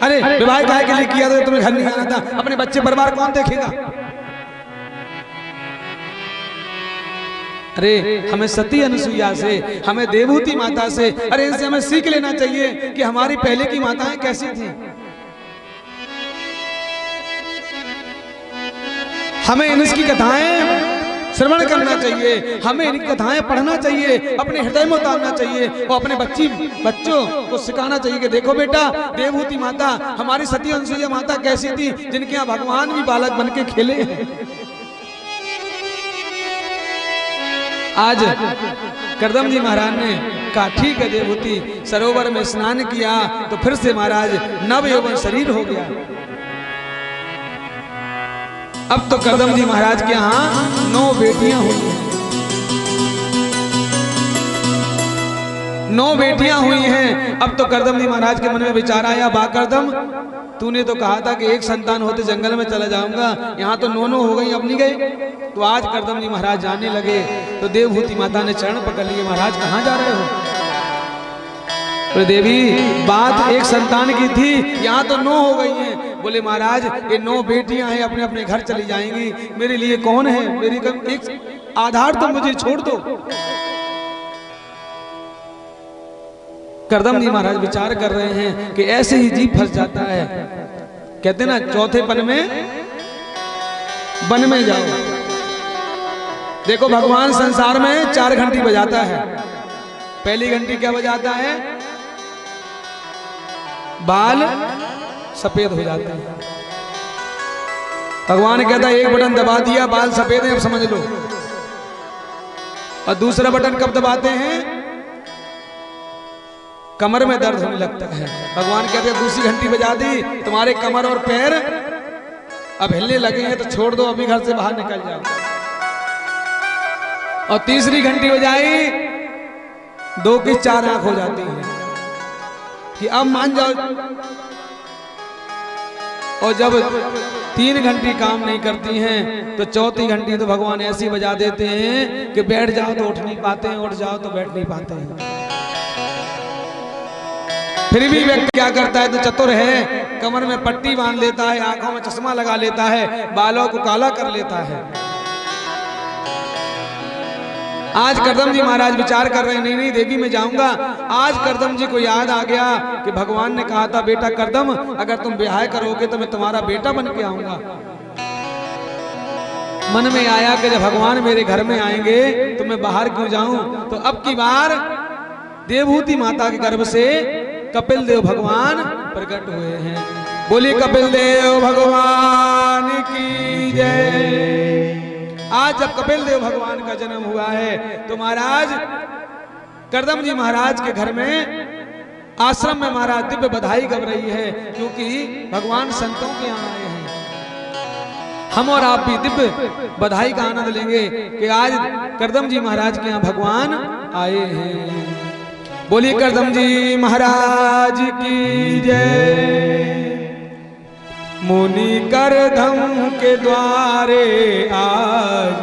अरे विवाह काहे के लिए किया था, तुम्हें घर नहीं आना था, अपने बच्चे परिवार कौन देखेगा? अरे हमें सती अनुसुईया से, हमें देवहूति माता से, अरे इनसे हमें सीख लेना चाहिए कि हमारी पहले की माताएं कैसी थी। हमें इनकी कथाएं श्रवण करना चाहिए, हमें इनकी कथाएं पढ़ना चाहिए, अपने हृदय में उतारना चाहिए और अपने बच्चों को सिखाना चाहिए कि देखो बेटा, देवहूति माता, हमारी सती अनुसुईया माता कैसी थी, जिनके यहाँ भगवान भी बालक बन के खेले हैं। आज करदम जी महाराज ने कहा, ठीक है देवहूति, सरोवर में स्नान किया तो फिर से महाराज नव यौवन शरीर हो गया। अब तो करदम जी महाराज के यहाँ 9 बेटियां हुई हैं। 9 बेटियां हुई हैं। अब तो करदम जी महाराज के मन में विचार आया, बा करदम, तूने तो कहा था कि एक संतान होते जंगल में चला जाऊंगा, यहाँ तो 9 हो गई, अब नहीं गई। तो आज करदम जी महाराज जाने लगे तो देवहूति माता ने चरण पकड़ लिए, महाराज कहाँ जा रहे हो? बोले, देवी बात एक संतान की थी, यहाँ तो 9 हो गई हैं। बोले, महाराज ये 9 बेटियां हैं, अपने अपने घर चली जाएंगी, मेरे लिए कौन है? मेरी एक आधार तो मुझे छोड़ दो। करदम जी महाराज विचार कर रहे हैं कि ऐसे ही जीव फंस जाता है। कहते ना, चौथे पन में वन में जाओ। देखो भगवान संसार में 4 घंटी बजाता है। पहली घंटी क्या बजाता है? बाल सफेद हो जाते हैं। भगवान कहता है, एक बटन दबा दिया, बाल सफेद है, अब समझ लो। और दूसरा बटन कब दबाते हैं? कमर में दर्द होने लगता है। भगवान कहते हैं, दूसरी घंटी बजा दी, तुम्हारे कमर और पैर अब हिलने लगे हैं, तो छोड़ दो, अभी घर से बाहर निकल जाओ। और तीसरी घंटी बजाई, 2 की 4 आंख हो जाती है कि अब मान जाओ। और जब 3 घंटी काम नहीं करती हैं तो चौथी घंटी तो भगवान ऐसी बजा देते हैं कि बैठ जाओ तो उठ नहीं पाते हैं, उठ जाओ तो बैठ नहीं पाते हैं। फिर भी व्यक्ति क्या करता है? तो चतुर है, कमर में पट्टी बांध लेता है, आंखों में चश्मा लगा लेता है, बालों को काला कर लेता है। आज करदम जी महाराज विचार कर रहे हैं, नहीं नहीं देवी मैं जाऊंगा। आज करदम जी को याद आ गया कि भगवान ने कहा था बेटा करदम अगर तुम ब्याह करोगे तो मैं तुम्हारा बेटा बन के आऊंगा। मन में आया कि जब भगवान मेरे घर में आएंगे तो मैं बाहर क्यों जाऊं। तो अब की बार देवहूति माता के गर्भ से कपिल देव भगवान प्रकट हुए हैं। बोलिए कपिल देव भगवान की जय। आज जब कपिल देव भगवान का जन्म हुआ है तो महाराज करदम जी महाराज के घर में आश्रम में महाराज दिव्य बधाई गब रही है, क्योंकि भगवान संतों के यहाँ आए हैं। हम और आप भी दिव्य बधाई का आनंद लेंगे कि आज करदम जी महाराज के यहाँ भगवान आए हैं। बोलिए करदम जी महाराज की जय। मुनि करदम के द्वारे आज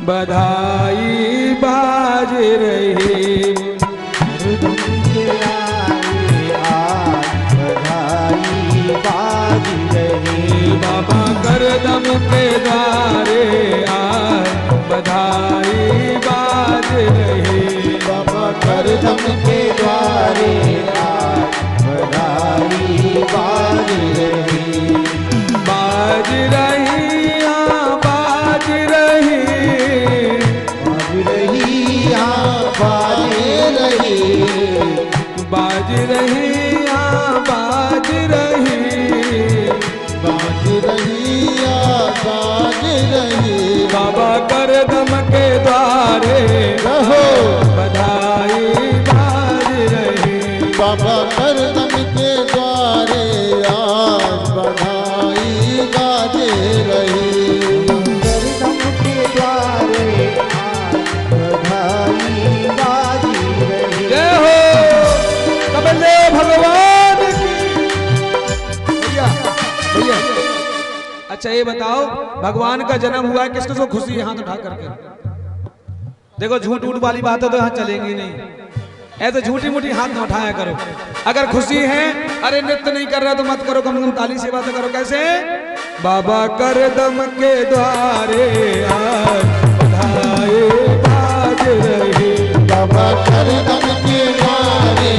बधाई बाज रही। करदम के आए आज बधाई बाज रही। बाबा करदम के द्वारे आज बधाई बाज रही। बाबा करदम के द्वारे आज बधाई बाज रही। बाज रही हाँ बाज रही। बाज रही हाँ बाज रही। बाज रही हाँ बाज रही। बाज रही बाज रही। बाबा करदम के द्वारे रहो बधाई बाज रही। बाबा करदम के द्वारे आज बधाई बाजे रही। करदम के द्वारे आज बधाई बाज रही। जय हो कपिल देव भगवान की। भैया भैया अच्छा ये बताओ भगवान का जन्म हुआ है, किसको तो खुशी है हाथ उठा करके। देखो झूठ उठ वाली बात है तो यहाँ चलेंगी नहीं, ऐसे झूठी मूठी हाथ न उठाया करो। अगर खुशी है अरे नृत्य नहीं कर रहा तो मत करो, कम से कम ताली से बात करो। कैसे बाबा करदम के द्वारे आज बधाई बाज रही। बाबा करदम के द्वारे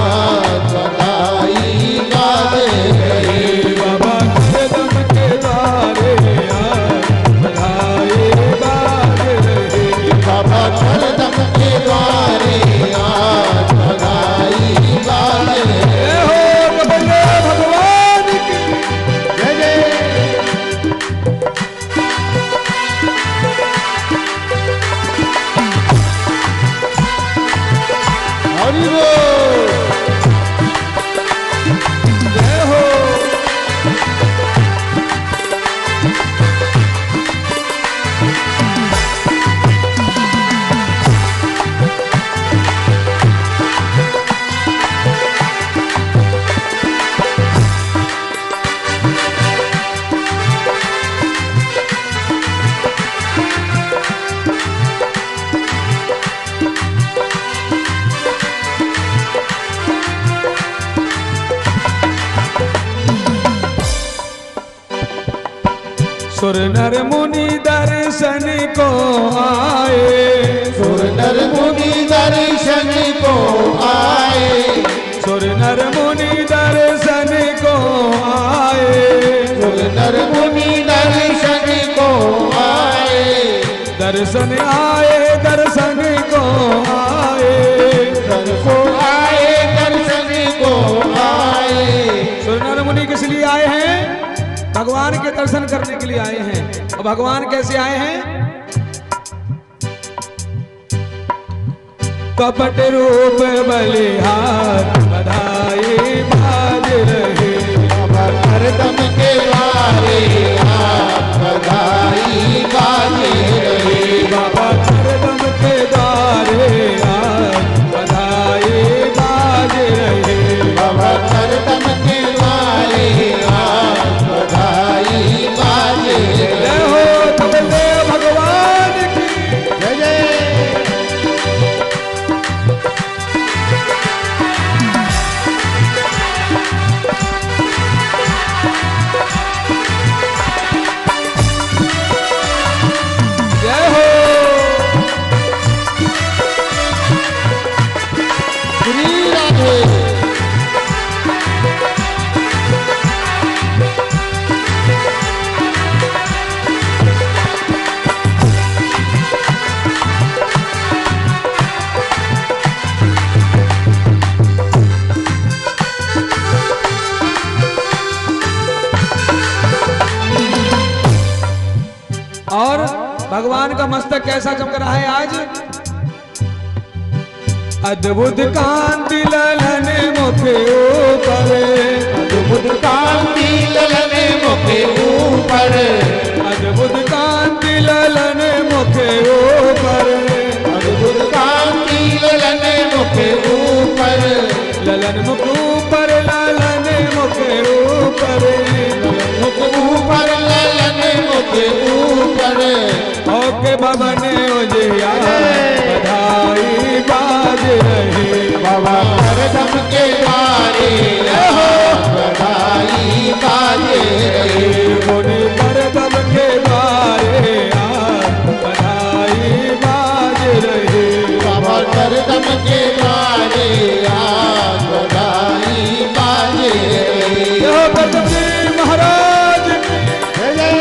आज बधाई बाजे रही। बाबा करदम के द्वारे आज बधाई बाज रही। बाबा करदम के द्वारे आज बधाई बाजे रही। जय हो कपिल देव भगवान की जय जय। हरि बोल। जय हो। सुर नर मुनि दर्शन को आए। सुर नर मुनि दर्शन को आए। सुर नर मुनि दर्शन को आए। सुर नर मुनि दर्शन को आए। दर्शन आए दर्शन को आए। दर्शन को आए दर्शन को आए। सुर नर मुनि किस लिए आए हैं? भगवान के दर्शन करने के लिए आए हैं। और भगवान कैसे आए हैं? कपट रूप बलिहार बधाई बाज रहे। बाबा करदम के द्वारे आज बधाई बाजे रही। बाबा करदम के द्वारे आज बधाई बाज रहे। बाबा करदम के द्वारे आज बधाई बाजे जय रही। हो कपिल देव भगवान की जय जय। भगवान का मस्तक कैसा चमक रहा है आज। अद्भुत कांति ललन मुखे ऊपर, अद्भुत कांति ललन मुखे ऊपर, अद्भुत कांति ललन मुखे ऊपर, अद्भुत कांति ललन मुखे ऊपर, ललन मुख ऊपर, ललन मुखे ऊपर, मुख ऊपर ललन मुखे ऊपर, ओके भवन उजियार बधाई बाज रही। बाबा हरदम के द्वारे बधाई बाजे रहे। मुनि हरदम के द्वारे आज बधाई बाज रही। बाबा हरदम के द्वारे आज बधाई बाजे रहे। जय पद्म जी महाराज की। जय जय।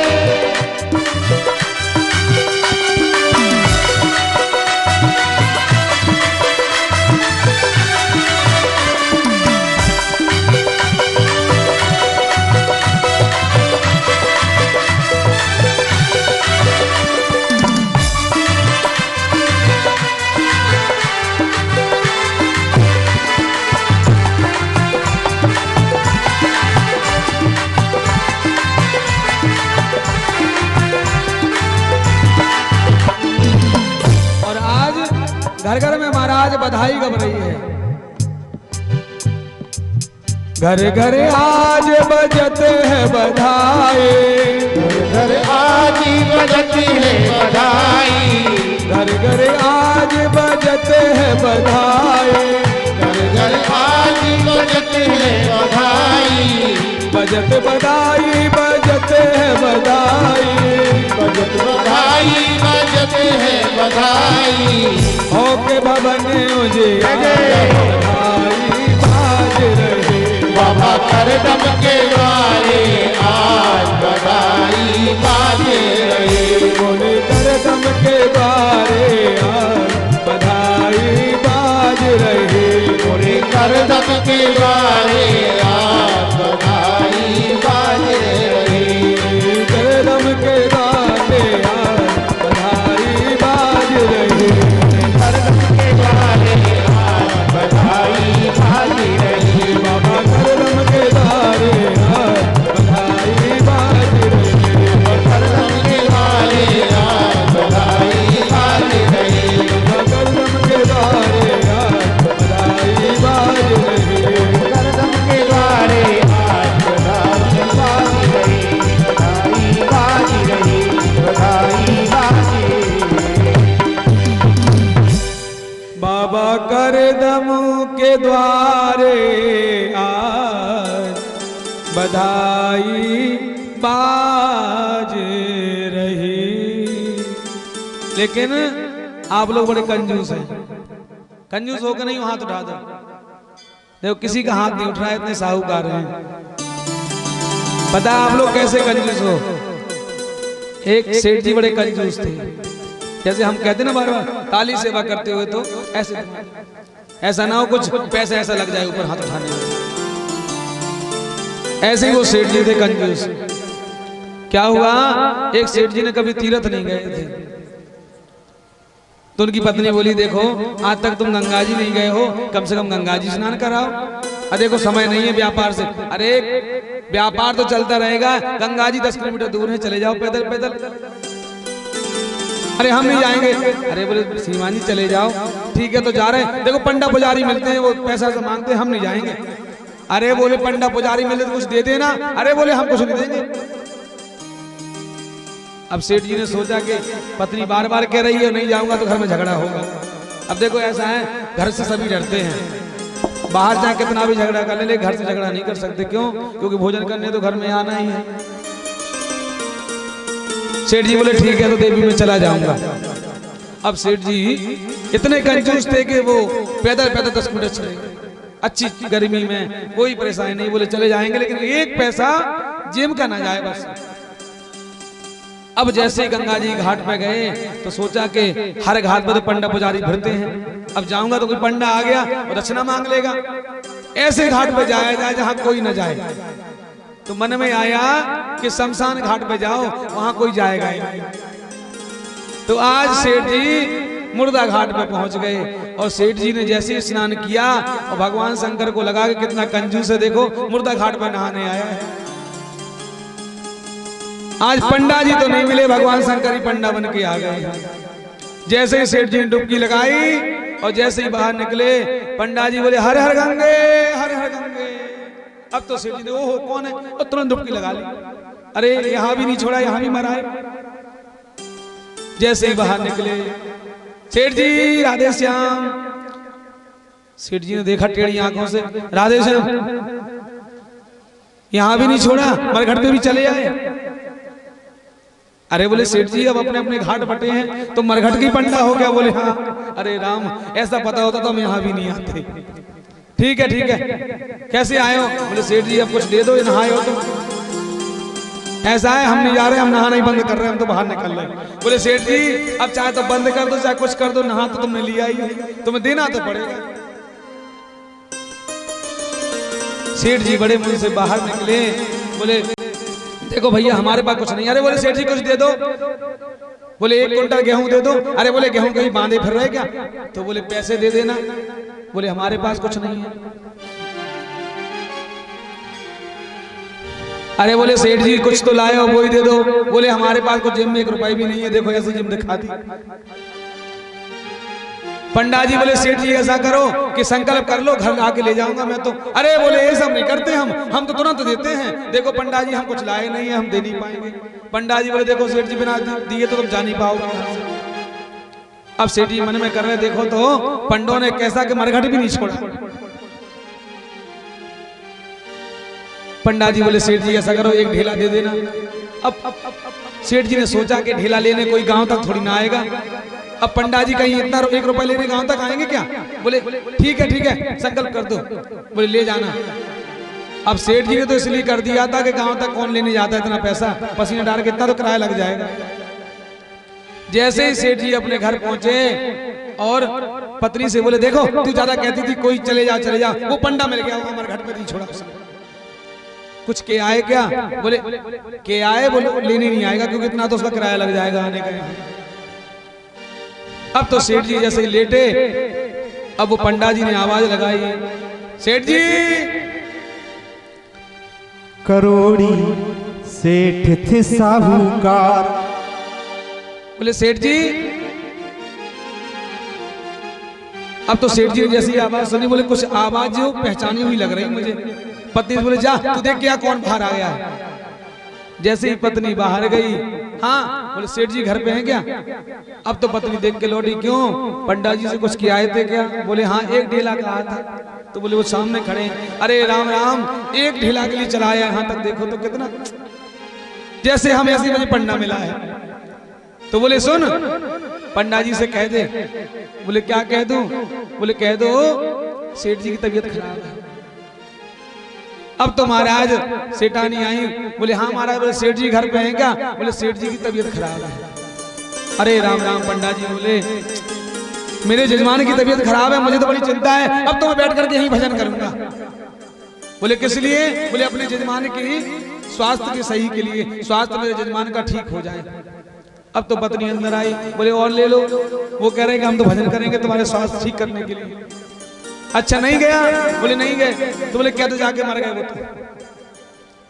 और आज घर घर में महाराज बधाई गब रही है। घर घर आज बजते हैं बधाई, घर आज बजती है बधाई, घर घर आज बजते हैं बधाई, घर घर आज बजती है बधाई, बजत बधाई बजते हैं बधाई, बजत बधाई बजते हैं बधाई। होके भवन उजियार बधाई बाज रही। बाबा करदम के द्वारे आज बधाई बाजे रहे। मुनि करदम के द्वारे आज बधाई बाज रही। पूरे करदम के द्वारे आज बधाई बाजे रहे। करदम के द्वारे आज बधाई बाज रही। करदम के द्वारे आज बधाई बाजे रहे। बाबा करदम के द्वारे आज बधाई बाज रही। करदम के द्वारे आज बधाई बाजे रहे। करदम के द्वारे आज बधाई बाज रही। करदम के द्वारे आज बधाई बाजे रहे। बधाई बाजे रहे। बधाई बाजे रहे। बाबा करदम के द्वारे आज बधाई बाज रही। लेकिन आप लोग बड़े कंजूस हैं। कंजूस होकर नहीं हाथ उठा दो। देखो किसी का हाथ नहीं उठ रहा है, इतने साहूकार हैं। पता है आप लोग कैसे कंजूस हो? एक सेठ जी बड़े कंजूस थे। जैसे हम कहते ना बार बार ताली सेवा करते हुए, तो ऐसा ना हो कुछ पैसा ऐसा लग जाए ऊपर हाथ उठाने में। ऐसे ही वो सेठ जी थे कंजूस। क्या हुआ, एक सेठ जी ने कभी तीर्थ नहीं गए थे, तो उनकी पत्नी बोली देखो आज तक तुम गंगा जी नहीं गए हो, कम से कम गंगा जी स्नान कराओ। अरे देखो समय नहीं है व्यापार से। अरे व्यापार तो चलता रहेगा, गंगा जी 10 किलोमीटर दूर है, चले जाओ पैदल पैदल। अरे हम नहीं जाएंगे। अरे बोले श्रीमान जी चले जाओ। ठीक है तो जा रहे हैं। देखो पंडा पुजारी मिलते हैं, वो पैसा से मांगते हैं, हम नहीं जाएंगे। अरे बोले पंडा पुजारी मिले तो कुछ दे देना। अरे बोले हम कुछ नहीं देंगे। अब सेठ जी ने सोचा कि पत्नी बार बार कह रही है नहीं जाऊंगा तो घर में झगड़ा होगा। अब देखो ऐसा है, घर से सभी डरते हैं। बाहर जाए कितना भी झगड़ा कर ले, घर से झगड़ा नहीं कर सकते। क्यों? क्योंकि भोजन करने तो घर में आना ही है। सेठ जी बोले ठीक है तो देवी में चला जाऊंगा। अब सेठ जी इतने कंजूस थे कि वो पैदल पैदल 10 मिनट चले गए। अच्छी गर्मी में कोई परेशानी नहीं, बोले चले जाएंगे लेकिन एक पैसा जेब का ना जाए बस। अब जैसे ही गंगा जी घाट पे गए तो सोचा कि हर घाट पर तो पंडा पुजारी भरते हैं, अब जाऊंगा तो कोई पंडा आ गया और दक्षिणा मांग लेगा। ऐसे घाट पे जाया जाए जहां कोई न जाए। तो मन में आया कि शमशान घाट पे जाओ, वहां कोई जाएगा ही नहीं। तो आज सेठ जी मुर्दा घाट पे पहुंच गए और सेठ जी ने जैसे ही स्नान किया और भगवान शंकर को लगा कि कितना कंजूस है, देखो मुर्दा घाट पे नहाने आया है। आज पंडा जी तो नहीं मिले, भगवान शंकर ही पंडा बन के आ गए। जैसे ही सेठ जी ने डुबकी लगाई और जैसे ही बाहर निकले, पंडा जी बोले हर हर गंगे, हर हर गंगे। अब तो सेठ जी ने ओहो कौन है, और तुरंत डुबकी लगा ली। अरे यहां भी नहीं छोड़ा, यहां भी मरा है। जैसे ही बाहर निकले, सेठ जी राधे श्याम। सेठ जी ने देखा टेढ़ी आंखों से, राधे श्याम, यहां भी नहीं छोड़ा, मरघट पे भी चले आए। अरे बोले सेठ जी अब अपने अपने घाट बटे हैं तो मरघट की पंडा हो गया। बोले हाँ। अरे राम, ऐसा पता होता तो हम यहाँ भी नहीं आते। ठीक है ठीक है, कैसे आए हो? बोले सेठ जी अब कुछ दे दो, नहाए हो तुम। ऐसा है हम नहीं जा रहे, हम नहाना ही बंद कर रहे हैं, हम तो बाहर निकल रहे हैं। बोले सेठ जी अब चाहे तो बंद कर दो, चाहे कुछ कर दो, नहा तो तुमने लिया ही, तुम्हें देना तो पड़ेगा। सेठ जी बड़े मुंह से बाहर निकले, बोले देखो भैया हमारे पास कुछ नहीं। अरे बोले सेठ जी कुछ दे दो। बोले 1 कुंटल गेहूं दे दो। अरे बोले गेहूं कहीं बांधे फिर रहे क्या? तो बोले पैसे दे देना। बोले हमारे पास कुछ नहीं है। अरे बोले सेठ जी कुछ तो लाए हो, वो ही दे दो। बोले हमारे पास कुछ जेब में 1 रुपया भी नहीं है, देखो ऐसे जेब दिखा दी। पंडा जी बोले सेठ जी ऐसा करो कि संकल्प कर लो, घर आके ले जाऊंगा मैं तो। अरे बोले ये सब नहीं करते हम तो तुरंत देते हैं। देखो पंडा जी हम कुछ लाए नहीं है, हम दे नहीं पाएंगे। पंडा जी बोले देखो सेठ जी बिना दिए तो तुम जा नहीं पाओगे। अब सेठ जी मन में कर रहे, देखो तो पंडों ने कैसा कि मरघट भी नहीं छोड़ा। पंडा जी बोले सेठ जी ऐसा करो 1 ढेला दे देना। अब सेठ जी ने सोचा कि ढेला लेने कोई गांव तक थोड़ी ना आएगा। अब पंडा जी कहीं इतना 1 रुपया लेने गांव तक आएंगे क्या? बोले ठीक है संकल्प कर दो। बोले ले जाना। अब सेठ जी ने तो इसलिए कर दिया था कि गांव तक कौन लेने जाता है इतना पैसा, पसीना डाल के इतना तो किराया लग जाएगा। जैसे ही सेठ जी अपने घर पहुंचे और पत्नी से बोले देखो तू ज्यादा कहती थी कोई चले जा, वो पंडा मिल गया, हमारे घर पे नहीं छोड़ा उसने। कुछ के आए क्या? बोले के आए, बोले लेने नहीं आएगा क्योंकि इतना तो उसका किराया लग जाएगा आने का। अब तो सेठ जी जैसे ही लेटे, अब वो पंडा जी ने आवाज लगाई, सेठ जी। करोड़ी सेठ थे साहूकार। बोले सेठ जी। अब तो सेठ जी ने जैसी आवाज सुनी, बोले कुछ आवाज जो पहचानी हुई लग रही मुझे। पत्नी बोले जा तू देख क्या कौन बाहर आ गया है। जैसे ही पत्नी बाहर गई, हाँ बोले सेठ जी घर पे हैं क्या? अब तो पत्नी देख के लौटी, क्यों पंडा जी से कुछ किए आए थे क्या? बोले हाँ 1 ढेला कहा था। तो बोले वो सामने खड़े हैं। अरे राम राम, 1 ढेला के लिए चलाया यहाँ तक, देखो तो कितना जैसे हम ऐसे मुझे पंडा मिला है। तो बोले सुन पंडा जी से कह दे। बोले क्या कह दूं? बोले कह दो सेठ जी की तबीयत खराब है। अब तो महाराज सेठानी आई, बोले हाँ महाराज। बोले सेठ जी घर पे हैं क्या? बोले सेठ जी की तबीयत खराब है। अरे राम राम, पंडा जी बोले मेरे जजमान की तबीयत खराब है, मुझे तो बड़ी चिंता है, अब तो मैं बैठ करके यहीं भजन करूंगा। बोले किस लिए? बोले अपने जजमान की स्वास्थ्य के सही के लिए, स्वास्थ्य मेरे जजमान का ठीक हो जाए। अब तो पत्नी अंदर आई, बोले और ले लो। वो कह रहे हैं कि हम तो भजन करेंगे तुम्हारे स्वास्थ्य ठीक करने के लिए। अच्छा नहीं गया? बोले नहीं गए। तो बोले क्या तो जाके मर गए वो तो।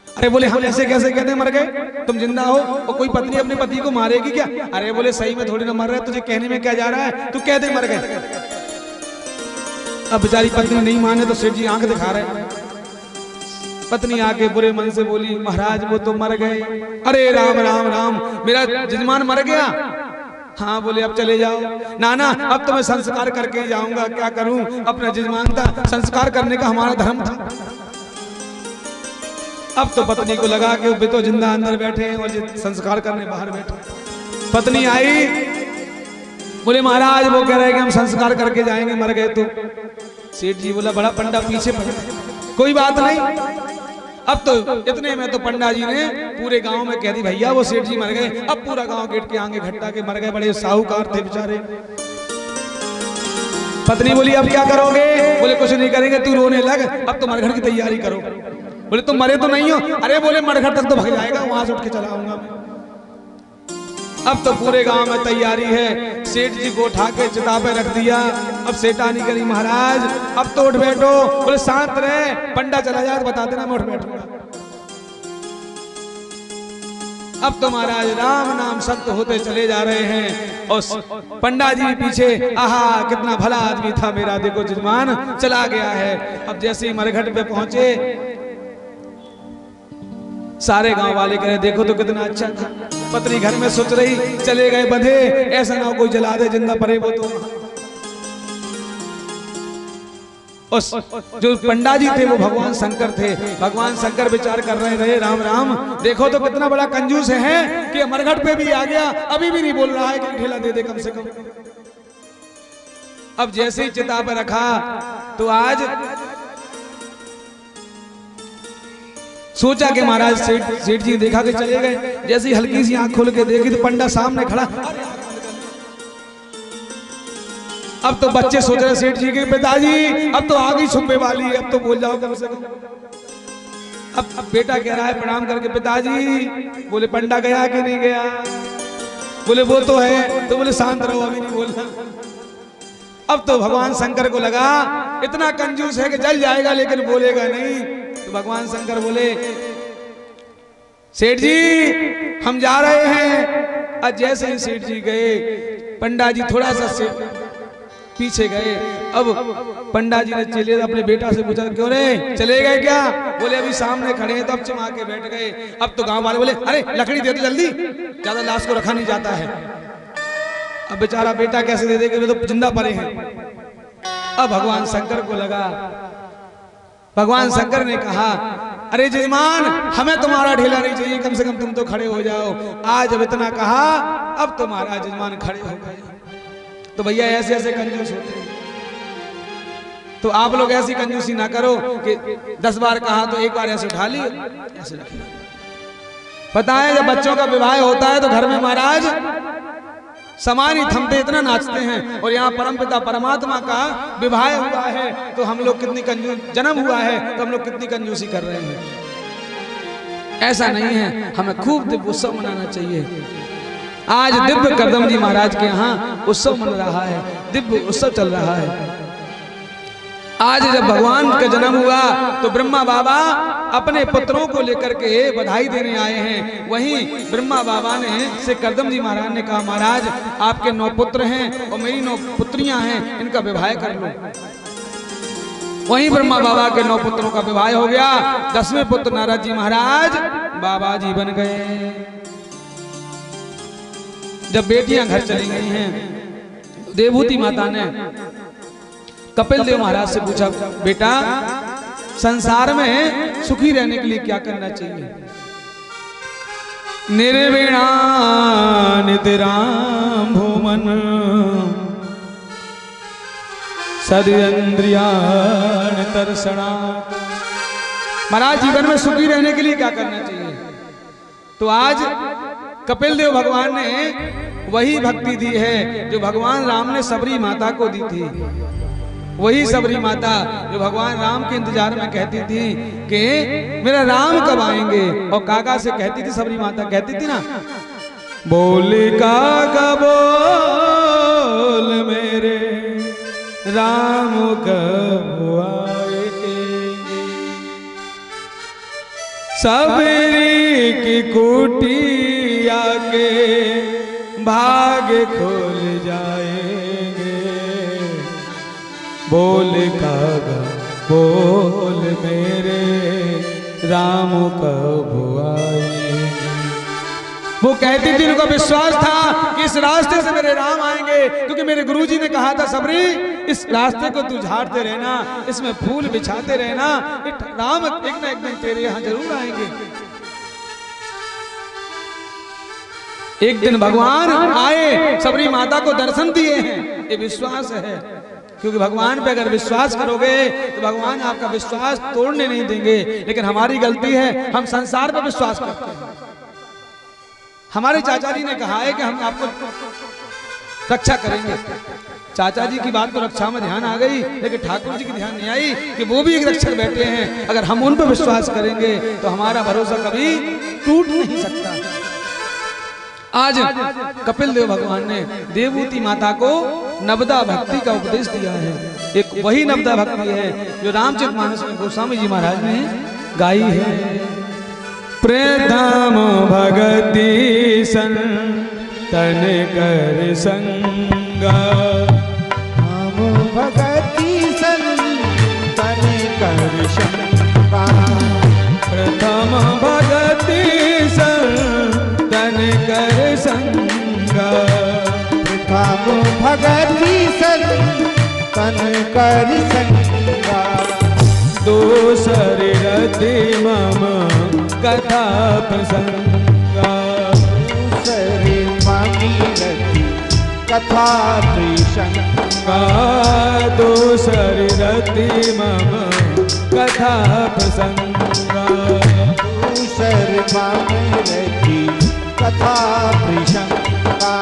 अरे बोले हम ऐसे कैसे कहते मर गए, तुम जिंदा हो और कोई पत्नी अपने पति को मारेगी क्या? अरे बोले सही में थोड़ी ना मर रहा है, तुझे कहने में क्या जा रहा है, तू कह दे मर गए। अब बेचारी पत्नी नहीं माने तो सेठ जी आंख दिखा रहे। पत्नी आके बुरे मन से बोली महाराज वो तो मर गए। अरे राम राम राम, मेरा जजमान मर गया? हाँ बोले अब चले जाओ। ना अब तो मैं संस्कार करके ही जाऊंगा, क्या करूं, अपना जजमान था, संस्कार करने का हमारा धर्म था। अब तो पत्नी को लगा कि वो तो जिंदा अंदर बैठे हैं और संस्कार करने बाहर बैठे। पत्नी आई, बोले महाराज वो कह रहे हैं कि हम संस्कार करके जाएंगे, मर गए तो। सेठ जी बोला बड़ा पंडा पीछे पड़ा, कोई बात नहीं। अब तो इतने में तो पंडा जी ने पूरे गांव में कह दी भैया वो सेठ जी मर गए। अब पूरा गांव गेट के आगे इकट्ठा के मर गए, बड़े साहूकार थे बेचारे। पत्नी बोली अब क्या करोगे? बोले कुछ नहीं करेंगे, तू रोने लग, अब तो मरघट की तैयारी करो। बोले तुम मरे तो नहीं हो? अरे बोले मरघट तक तो भग जाएगा, वहां से उठ के चला आऊंगा मैं। अब तो पूरे गांव में तैयारी है। सेठ जी को उठा के चिता पे रख दिया। अब सेठानी करी महाराज अब तो उठ बैठो। बोले शांत रहे, पंडा चला जाए तो बता देना मैं उठ बैठूंगा। अब तो महाराज राम नाम सत्य होते चले जा रहे हैं और पंडा जी भी पीछे, आहा कितना भला आदमी था मेरा, देखो जजमान चला गया है। अब जैसे ही मरघट पे पहुंचे सारे गांव वाले कह रहे देखो तो कितना अच्छा था, पत्नी घर में सोच रही चले गए बंधे, ऐसा ना हो कोई जला दे जिंदा पड़े वो तो। जो पंडा जी थे वो भगवान शंकर थे। भगवान शंकर विचार कर रहे राम राम देखो तो कितना बड़ा कंजूस है कि मरघट पे भी आ गया, अभी भी नहीं बोल रहा है कि ढेला दे दे कम से कम। अब जैसे ही चिता पे रखा तो आज सोचा कि महाराज सेठ जी देखा कि चले गए। जैसे ही हल्की सी आंख खोल के देखी तो पंडा सामने खड़ा। अब तो बच्चे सोच रहे सेठ जी के पिताजी अब तो आग ही छुपे वाली है, अब तो बोल जाओ कम से कम। अब बेटा कह रहा है प्रणाम करके पिताजी। बोले पंडा गया कि नहीं गया? बोले वो तो है। तो बोले शांत रहो अभी नहीं बोलना। अब तो भगवान शंकर को लगा इतना कंजूस है कि जल जाएगा लेकिन बोलेगा नहीं। तो भगवान शंकर बोले सेठ जी हम जा रहे हैं। आज जैसे ही सेठ जी गए पंडा जी थोड़ा सा पीछे गए। अब पंडा जी ने चले अपने बेटा से पूछा क्यों रे चले गए क्या? बोले अभी सामने खड़े हैं। तो अब चिमा के बैठ गए। अब तो गांव वाले बोले अरे लकड़ी दे दो जल्दी, ज्यादा लाश को रखा नहीं जाता है। अब बेचारा बेटा कैसे दे देंगे, वे तो जिंदा पड़े हैं। अब भगवान शंकर को लगा, भगवान शंकर ने कहा अरे जजमान हमें तुम्हारा ढेला नहीं चाहिए, कम से कम तुम तो खड़े हो जाओ। आज जब इतना कहा अब तो महाराज जजमान खड़े हो गए। तो भैया ऐसे ऐसे कंजूस होते हैं। तो आप लोग ऐसी कंजूसी ना करो कि 10 बार कहा तो एक बार ऐसे उठा ली ऐसे रख लो। पता है जब बच्चों का विवाह होता है तो घर में महाराज समान ही थमते इतना नाचते हैं। और यहाँ परमपिता परमात्मा का विवाह हुआ है तो हम लोग कितनी कंजूस, जन्म हुआ है तो हम लोग कितनी कंजूसी कर रहे हैं। ऐसा नहीं है, हमें खूब दिव्य उत्सव मनाना चाहिए। आज दिव्य करदम जी महाराज के यहाँ उत्सव मन रहा है, दिव्य उत्सव चल रहा है। आज जब भगवान का जन्म हुआ तो ब्रह्मा बाबा अपने पुत्रों को लेकर के बधाई देने आए हैं। वहीं ब्रह्मा बाबा ने से करदम जी महाराज ने कहा महाराज आपके 9 पुत्र हैं और मेरी 9 पुत्रियां हैं, इनका विवाह कर लो। वहीं ब्रह्मा बाबा के 9 पुत्रों का विवाह हो गया। 10वें पुत्र नारद जी महाराज बाबा जी बन गए। जब बेटियां घर चली गई हैं देवहूति माता ने कपिल देव महाराज से पूछा बेटा संसार में सुखी रहने के लिए क्या करना चाहिए? निर्विणा नितिराम भूमन सदिंद्रियाण तर्षणा। महाराज जीवन में सुखी रहने के लिए क्या करना चाहिए? तो आज कपिल देव भगवान ने वही भक्ति दी है जो भगवान राम ने सबरी माता को दी थी। वही सबरी माता जो भगवान राम के इंतजार में कहती थी कि मेरा राम कब आएंगे। और काका से कहती थी सबरी माता, कहती थी ना बोले काका बोल मेरे राम कब आएंगे। सबरी की कुटिया के भाग्य खुल जाएंगे। बोल कागा बोल मेरे राम कब आएंगे। वो कहती थी, उनका विश्वास था कि इस रास्ते से मेरे राम आएंगे, क्योंकि मेरे गुरुजी ने कहा था सबरी इस रास्ते को तू झाड़ते रहना, इसमें फूल बिछाते रहना, राम एक ना एक दिन तेरे यहाँ जरूर आएंगे। एक दिन भगवान आए, सबरी माता को दर्शन दिए हैं, ये विश्वास है। क्योंकि भगवान पे अगर विश्वास करोगे तो भगवान आपका विश्वास तोड़ने नहीं देंगे। लेकिन हमारी गलती है, हम संसार पे विश्वास करते हैं। हमारे चाचा जी ने कहा है कि हम आपको रक्षा करेंगे। चाचा जी की बात तो रक्षा में ध्यान आ गई, लेकिन ठाकुर जी की ध्यान नहीं आई कि वो भी एक रक्षक बैठे हैं। अगर हम उन पर विश्वास करेंगे तो हमारा भरोसा कभी टूट नहीं सकता। आज कपिल देव भगवान ने देवभूति माता को नवदा भक्ति का उपदेश दिया है। एक वही नवदा भक्ति है जो रामचरितमानस में गोस्वामी जी महाराज ने गाई है। प्रथम भगति सन तन कर संगा, हम भगति सन तन कर संगा, प्रथम भगति सन तन कर संगा, प्रथम भगति सन तन कर संगा, दूसर रति मम कथा प्रसंगा, दूसरे मामी रति कथा प्रसंगा, दूसर रति मम कथा प्रसंगा, दूसर मामी रति कथा प्रसंगा।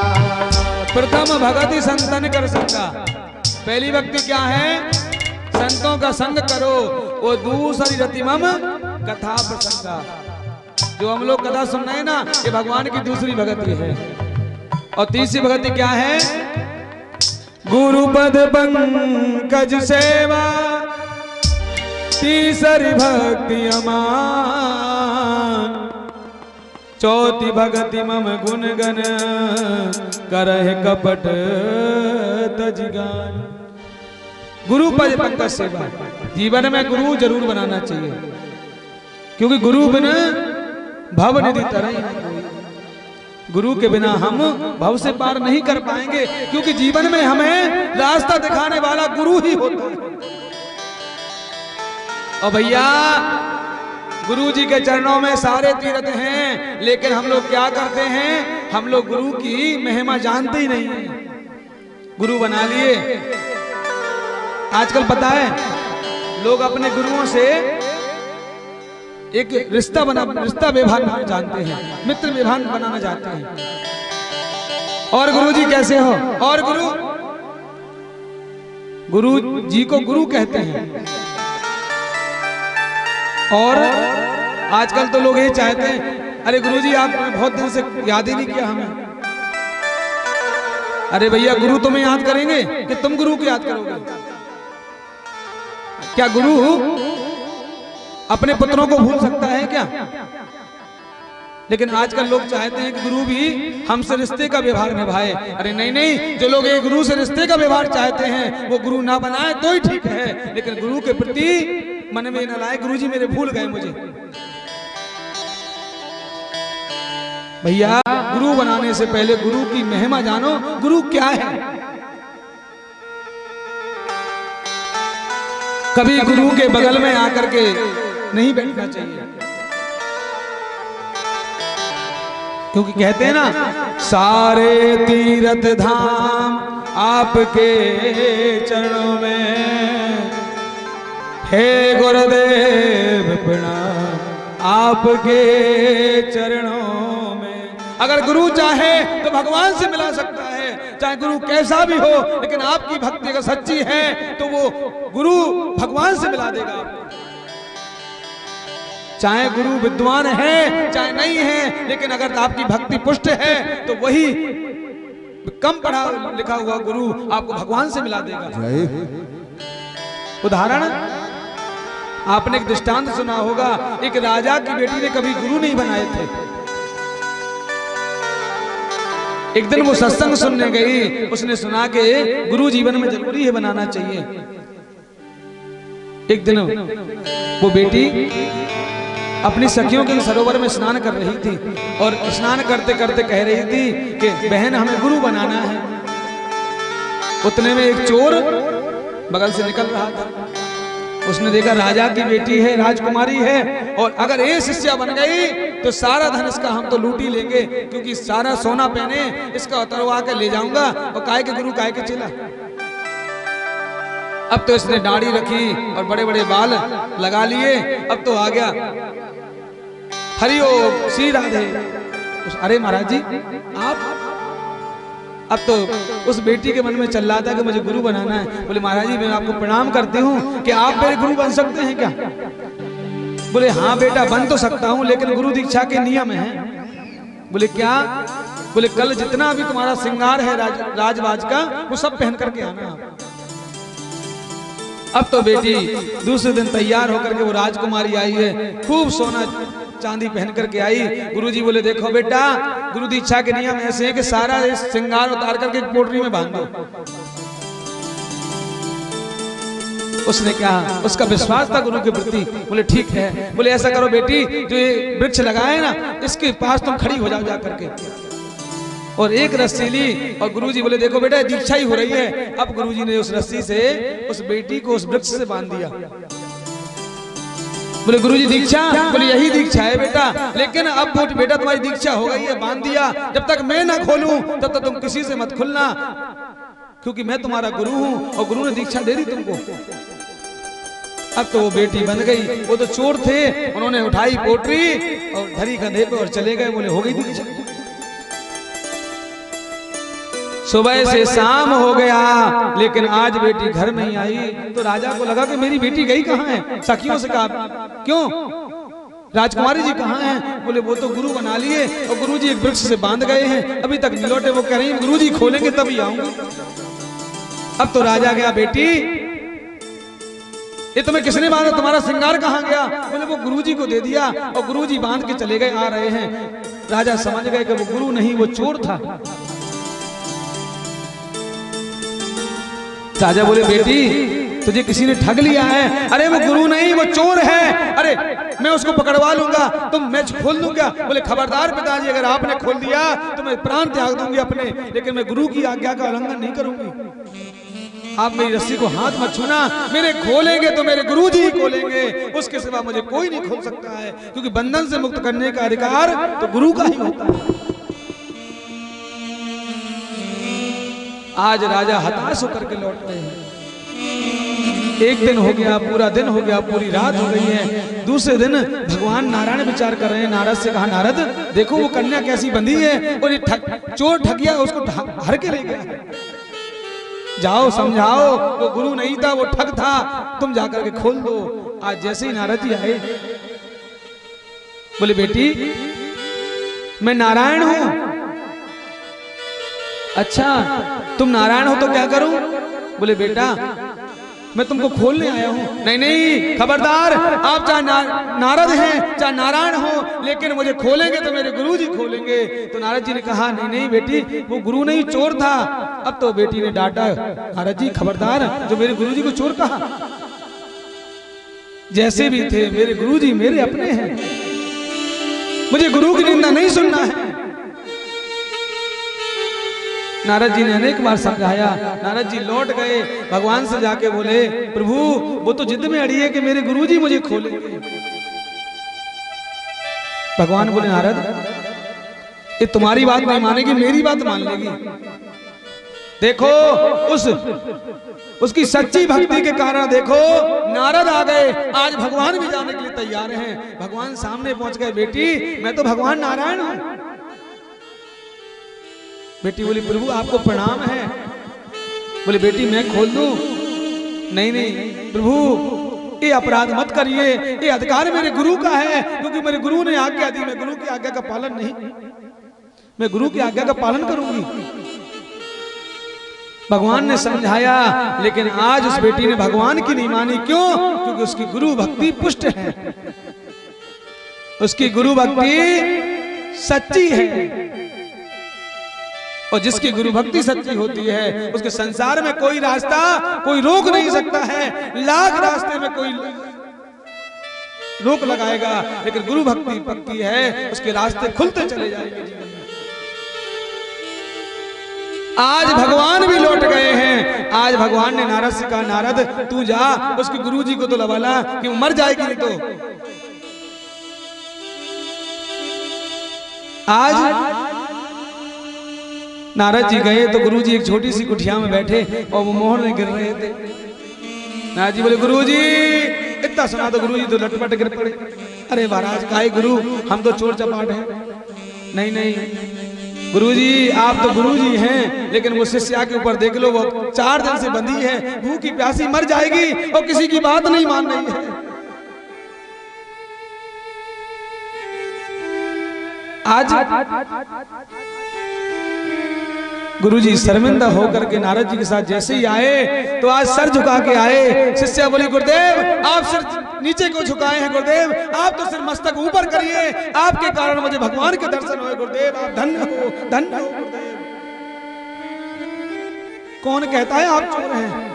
प्रथम भगति संतन कर संगा। पहली भक्ति क्या है? संतों का संग करो। वो दूसरी रति मम कथा प्रसंगा, जो हम लोग कथा सुन रहे हैं ना, ये भगवान की दूसरी भक्ति है। और तीसरी भक्ति क्या है? गुरुपद पंकज सेवा, तीसरी भक्ति अमान, चौथी भक्ति मम गुण गण करह कपट तजगान। गुरु पद पंकज सेवा, जीवन में गुरु जरूर बनाना चाहिए, क्योंकि गुरु बिना भव निधि तरह, गुरु के बिना हम भव से पार नहीं कर पाएंगे, क्योंकि जीवन में हमें रास्ता दिखाने वाला गुरु ही होता है। और भैया गुरु जी के चरणों में सारे तीर्थ हैं, लेकिन हम लोग क्या करते हैं? हम लोग गुरु की महिमा जानते ही नहीं है। गुरु बना लिए, आजकल पता है लोग अपने गुरुओं से एक रिश्ता व्यवहार जानते हैं, मित्र व्यवहार बनाना चाहते हैं। और गुरु जी कैसे हो? और गुरु जी को गुरु कहते हैं। और आजकल तो लोग ये चाहते हैं, अरे गुरु जी आप बहुत दिन से याद ही नहीं किया हमें। अरे भैया गुरु तुम्हें याद करेंगे कि तुम गुरु को याद करोगे? क्या गुरु अपने पुत्रों को भूल सकता है क्या? लेकिन आजकल लोग चाहते हैं कि गुरु भी हमसे रिश्ते का व्यवहार निभाए। अरे नहीं नहीं, जो लोग एक गुरु से रिश्ते का व्यवहार चाहते हैं वो गुरु ना बनाए तो ही ठीक है, लेकिन गुरु के प्रति मन में न लाए गुरु जी मेरे भूल गए मुझे। भैया गुरु बनाने से पहले गुरु की महिमा जानो, गुरु क्या है। कभी गुरु के बगल में आकर के नहीं बैठना चाहिए, क्योंकि कहते हैं ना सारे तीर्थ धाम आपके चरणों में, हे गुरुदेव प्रणाम आपके चरणों में। अगर गुरु चाहे तो भगवान से मिला सकता है, चाहे गुरु कैसा भी हो, लेकिन आपकी भक्ति अगर सच्ची है तो वो गुरु भगवान से मिला देगा आपको। चाहे गुरु विद्वान है चाहे नहीं है, लेकिन अगर आपकी भक्ति पुष्ट है तो वही कम पढ़ा लिखा हुआ गुरु आपको भगवान से मिला देगा। उदाहरण आपने एक दृष्टांत सुना होगा, एक राजा की बेटी ने कभी गुरु नहीं बनाए थे। एक दिन वो सत्संग सुनने गई, उसने सुना कि गुरु जीवन में जरूरी है बनाना चाहिए। एक दिन वो बेटी अपनी सखियों के सरोवर में स्नान कर रही थी और स्नान करते करते कह रही थी कि बहन हमें गुरु बनाना है। उतने में एक चोर बगल से निकल रहा था, उसने देखा राजा की बेटी है, राजकुमारी है, और अगर ये शिष्या बन गई तो सारा धन इसका हम तो लूट ही लेंगे, क्योंकि सारा सोना पहने इसका उतरवा के ले जाऊंगा, और काय के गुरु काय के चेला। अब तो इसने दाढ़ी रखी और बड़े बड़े बाल लगा लिए, अब तो आ गया हरिओम श्री राधे। अरे महाराज जी आप, अब तो उस बेटी के मन में चल रहा था कि मुझे गुरु बनाना है। बोले महाराज जी मैं आपको प्रणाम करती हूँ कि आप मेरे गुरु बन सकते हैं क्या? बोले हाँ बेटा बन तो सकता हूँ, लेकिन गुरु दीक्षा के नियम है। बोले क्या? बोले कल जितना भी तुम्हारा श्रृंगार है राजबाज का वो सब पहन करके आना आप। अब तो बेटी दूसरे दिन तैयार होकर के वो राजकुमारी आई है, खूब सोना चांदी पहन करके आई। गुरुजी बोले देखो बेटा, गुरु दीक्षा के नियम ऐसे हैं कि सारा श्रृंगार उतार करके पोटली में बांध दो। उसने कहा, उसका विश्वास था गुरु के प्रति। बोले ठीक है। बोले ऐसा करो बेटी, जो ये वृक्ष लगाए ना इसके पास तुम खड़ी हो जाओ जा करके, और एक रस्सी ली। और गुरुजी बोले देखो बेटा दीक्षा ही हो रही है। अब गुरुजी ने उस रस्सी से उस बेटी को उस वृक्ष से बांध दिया। बोले गुरुजी दीक्षा? बोले यही दीक्षा है बेटा, लेकिन अब बेटा तुम्हारी दीक्षा हो गई है, बांध दिया। जब तक मैं ना खोलूं तब तक तुम किसी से मत खुलना, क्योंकि मैं तुम्हारा गुरु हूं और गुरु ने दीक्षा दे दी तुमको। अब तो वो बेटी बन गई। वो तो चोर थे, उन्होंने उठाई पोटली और धरी कंधे पे और चले गए। बोले हो गई दीक्षा। सुबह से शाम हो गया, लेकिन आज बेटी घर नहीं आई। तो राजा को लगा कि मेरी बेटी गई कहाँ है। सखियों से कहा क्यों राजकुमारी जी कहाँ हैं? बोले वो तो गुरु बना लिए और गुरुजी एक वृक्ष से बांध गए हैं, अभी तक नहीं लौटे। वो कह रही गुरुजी खोलेंगे तभी आऊंगा। अब तो राजा गया, बेटी ये तुम्हें किसने बांधा? तुम्हारा श्रृंगार कहाँ गया? बोले वो गुरुजी को दे दिया और गुरुजी बांध के चले गए, आ रहे हैं। राजा समझ गए कि वो गुरु नहीं, वो चोर था। राजा बोले बेटी तुझे किसी ने ठग लिया है। अरे वो गुरु नहीं, वो चोर है। अरे मैं उसको पकड़वा लूंगा, तुम मैं खोल दूंगा। बोले खबरदार पिताजी, अगर आपने खोल दिया तो मैं प्राण त्याग दूंगी अपने, लेकिन मैं गुरु की आज्ञा का उल्लंघन नहीं करूंगी। आप मेरी रस्सी को हाथ मत छूना। मेरे खोलेंगे तो मेरे गुरुजी ही खोलेंगे, उसके सिवा मुझे कोई नहीं खोल सकता है, क्योंकि बंधन से मुक्त करने का अधिकार तो गुरु का ही होता है। आज राजा हताश होकर के लौट रहे हैं। एक दिन हो गया, पूरा दिन हो गया, पूरी रात हो गई है। दूसरे दिन भगवान नारायण विचार कर रहे हैं। नारद से कहा नारद देखो वो कन्या कैसी बंधी है, और ये चोर ठगिया उसको हर के ले गया। जाओ समझाओ, वो गुरु नहीं था, वो ठग था, तुम जाकर के खोल दो। आज जैसे ही नारद जी आए, बोले बेटी मैं नारायण हूं। अच्छा तुम नारायण हो तो क्या करूं? बोले बेटा मैं तुमको खोलने आया हूं। नहीं नहीं खबरदार, आप चाहे नारद हैं चाहे नारायण हो, लेकिन मुझे खोलेंगे तो मेरे गुरुजी खोलेंगे। तो नारद जी ने कहा नहीं नहीं बेटी वो गुरु नहीं चोर था। अब तो बेटी ने डांटा, नारद जी खबरदार, जो मेरे गुरुजी को चोर कहा। जैसे भी थे मेरे गुरुजी मेरे अपने हैं, मुझे गुरु की निंदा नहीं सुनना है। नारद जी ने अनेक बार समझाया। नारद जी लौट गए, भगवान से जाके बोले प्रभु वो तो जिद में अड़ी है कि मेरे गुरुजी मुझे खोलेंगे। भगवान बोले नारद ये तुम्हारी बात नहीं मानेगी, मेरी बात मान लेगी। देखो उसकी सच्ची भक्ति के कारण देखो नारद आ गए, आज भगवान भी जाने के लिए तैयार हैं। भगवान सामने पहुंच गए, बेटी मैं तो भगवान नारायण हूं। बेटी बोली प्रभु आपको प्रणाम है। बोले बेटी मैं खोल दूं? नहीं नहीं प्रभु ये अपराध मत करिए, ये अधिकार मेरे गुरु का है, क्योंकि मेरे गुरु ने आज्ञा दी। मैं गुरु की आज्ञा का पालन नहीं, मैं गुरु की आज्ञा का पालन करूंगी। भगवान ने समझाया, लेकिन आज उस बेटी ने भगवान की नहीं मानी। क्यों? क्योंकि उसकी गुरु भक्ति पुष्ट है, उसकी गुरु भक्ति सच्ची है। और जिसकी गुरु भक्ति सच्ची होती है उसके संसार में कोई रास्ता कोई रोक नहीं सकता है। लाख रास्ते में कोई रोक लगाएगा, लेकिन गुरु भक्ति भक्ति है, उसके रास्ते खुलते चले जाएंगे जीवन में। आज भगवान भी लौट गए हैं। आज भगवान ने नारद से कहा नारद तू जा उसके गुरुजी को तो लवाला कि वो मर जाएगी नहीं तो। आज नारद जी गए तो गुरुजी एक छोटी सी कुटिया में बैठे और वो मोहर में गिर रहे थे। नारद जी बोले गुरुजी, इतना सुना तो गुरुजी तो लटपट गिर पड़े। अरे महाराज काहे गुरु, हम तो चोर चपाट हैं। नहीं नहीं गुरुजी आप तो गुरुजी हैं, लेकिन वो शिष्या के ऊपर देख लो, वो 4 दिन से बंधी है, भूखी प्यासी मर जाएगी और किसी की बात नहीं मान रही है। आज गुरुजी शर्मिंदा होकर के नारद जी के साथ जैसे ही आए तो आज सर झुका के आए। शिष्या बोली गुरुदेव आप सिर नीचे क्यों झुकाए हैं गुरुदेव, आप तो सिर मस्तक ऊपर करिए, आपके कारण मुझे भगवान के दर्शन हुए गुरुदेव, आप धन्य हो गुरुदेव। कौन कहता है आप चोर हैं?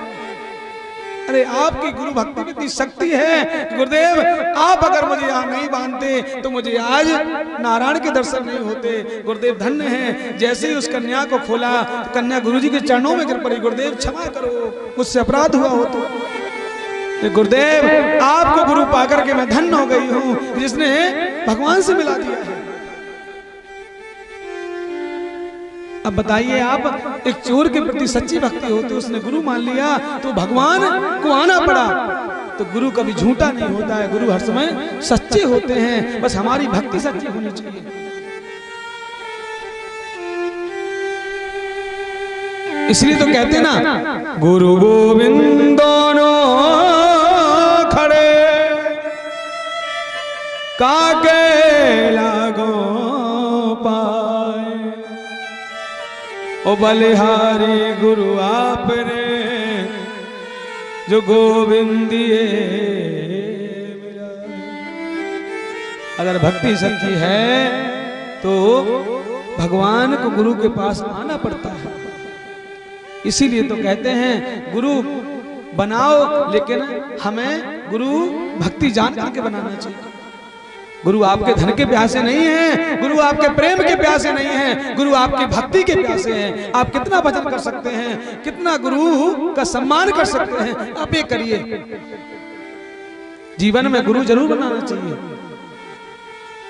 अरे आपकी गुरु भक्ति में इतनी शक्ति है गुरुदेव, आप अगर मुझे यहाँ नहीं बांधते तो मुझे आज नारायण के दर्शन नहीं होते। गुरुदेव धन्य हैं। जैसे ही उस कन्या को खोला तो कन्या गुरुजी के चरणों में गिर पड़ी, गुरुदेव क्षमा करो, मुझसे अपराध हुआ हो तो गुरुदेव आपको गुरु पाकर के मैं धन्य हो गई हूँ जिसने भगवान से मिला दिया है। अब बताइए आप एक चोर के प्रति सच्ची भक्ति होती, उसने गुरु मान लिया तो भगवान को आना पड़ा। तो गुरु कभी झूठा नहीं होता है, गुरु हर समय सच्चे होते हैं, बस हमारी भक्ति सच्ची होनी चाहिए। इसलिए तो कहते ना गुरु गोविंद दोनों खड़े काके लागो पाए, ओ बलिहारी गुरु आपने जो गोविंदिए मेरा। अगर भक्ति सच्ची है तो भगवान को गुरु के पास आना पड़ता है। इसीलिए तो कहते हैं गुरु बनाओ, लेकिन हमें गुरु भक्ति जान करके बनाना चाहिए। गुरु आपके धन के प्यासे नहीं हैं, गुरु आपके प्रेम के प्यासे नहीं हैं, गुरु आपकी भक्ति के प्यासे हैं। आप कितना भजन कर सकते हैं, कितना गुरु का सम्मान कर सकते हैं, आप ये करिए। जीवन में गुरु जरूर बनाना चाहिए।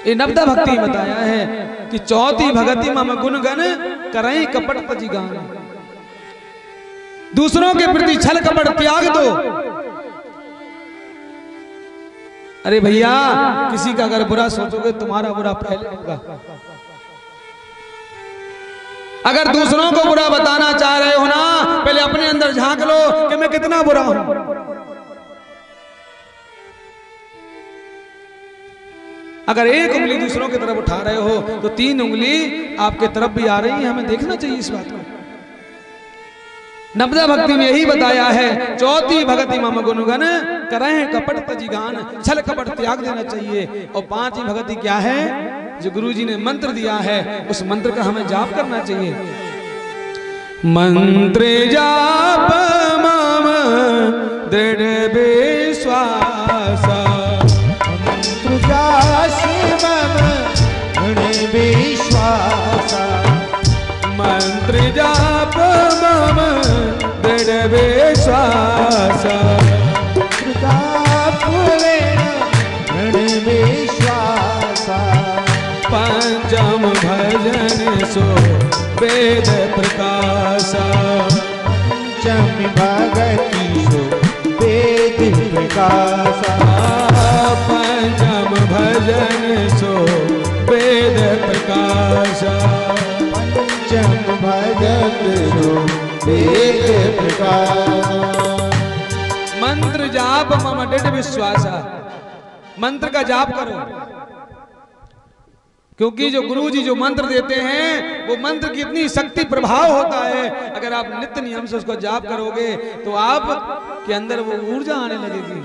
ये नवदा भक्ति बताया है कि चौथी भगति मम गुण गण करई कपट तजी गान। दूसरों के प्रति छल कपट त्याग दो। अरे भैया किसी का अगर बुरा सोचोगे तुम्हारा बुरा पहले होगा। अगर दूसरों को बुरा बताना चाह रहे हो ना, पहले अपने अंदर झांक लो कि मैं कितना बुरा हूं। अगर एक उंगली दूसरों की तरफ उठा रहे हो तो 3 उंगली आपके तरफ भी आ रही है, हमें देखना चाहिए इस बात को। नवदा भक्ति में यही बताया है, चौथी भगति मम गुण गण करें कपट तजी गान, छल कपट त्याग देना चाहिए। और 5वीं भगति क्या है, जो गुरुजी ने मंत्र दिया है उस मंत्र का हमें जाप करना चाहिए। मंत्र जाप मम दृढ़ विश्वास, मंत्र जाप मम दृढ़ विश्वास, मंत्र जाप मम दृढ़ विश्वास, दृढ़ विश्वास। पंचम भजन सो वेद प्रकाश, पंचम भगति सो वेद प्रकाश, पंचम भजन सो वेद प्रकाश, पंचम भगत सो वेद प्रकाश। मंत्र जाप मम दृढ़ विश्वास, मंत्र का जाप करो, क्योंकि जो गुरुजी जो मंत्र देते हैं वो मंत्र की इतनी शक्ति प्रभाव होता है। अगर आप नित्य नियम से उसको जाप करोगे तो आप के अंदर वो ऊर्जा आने लगेगी।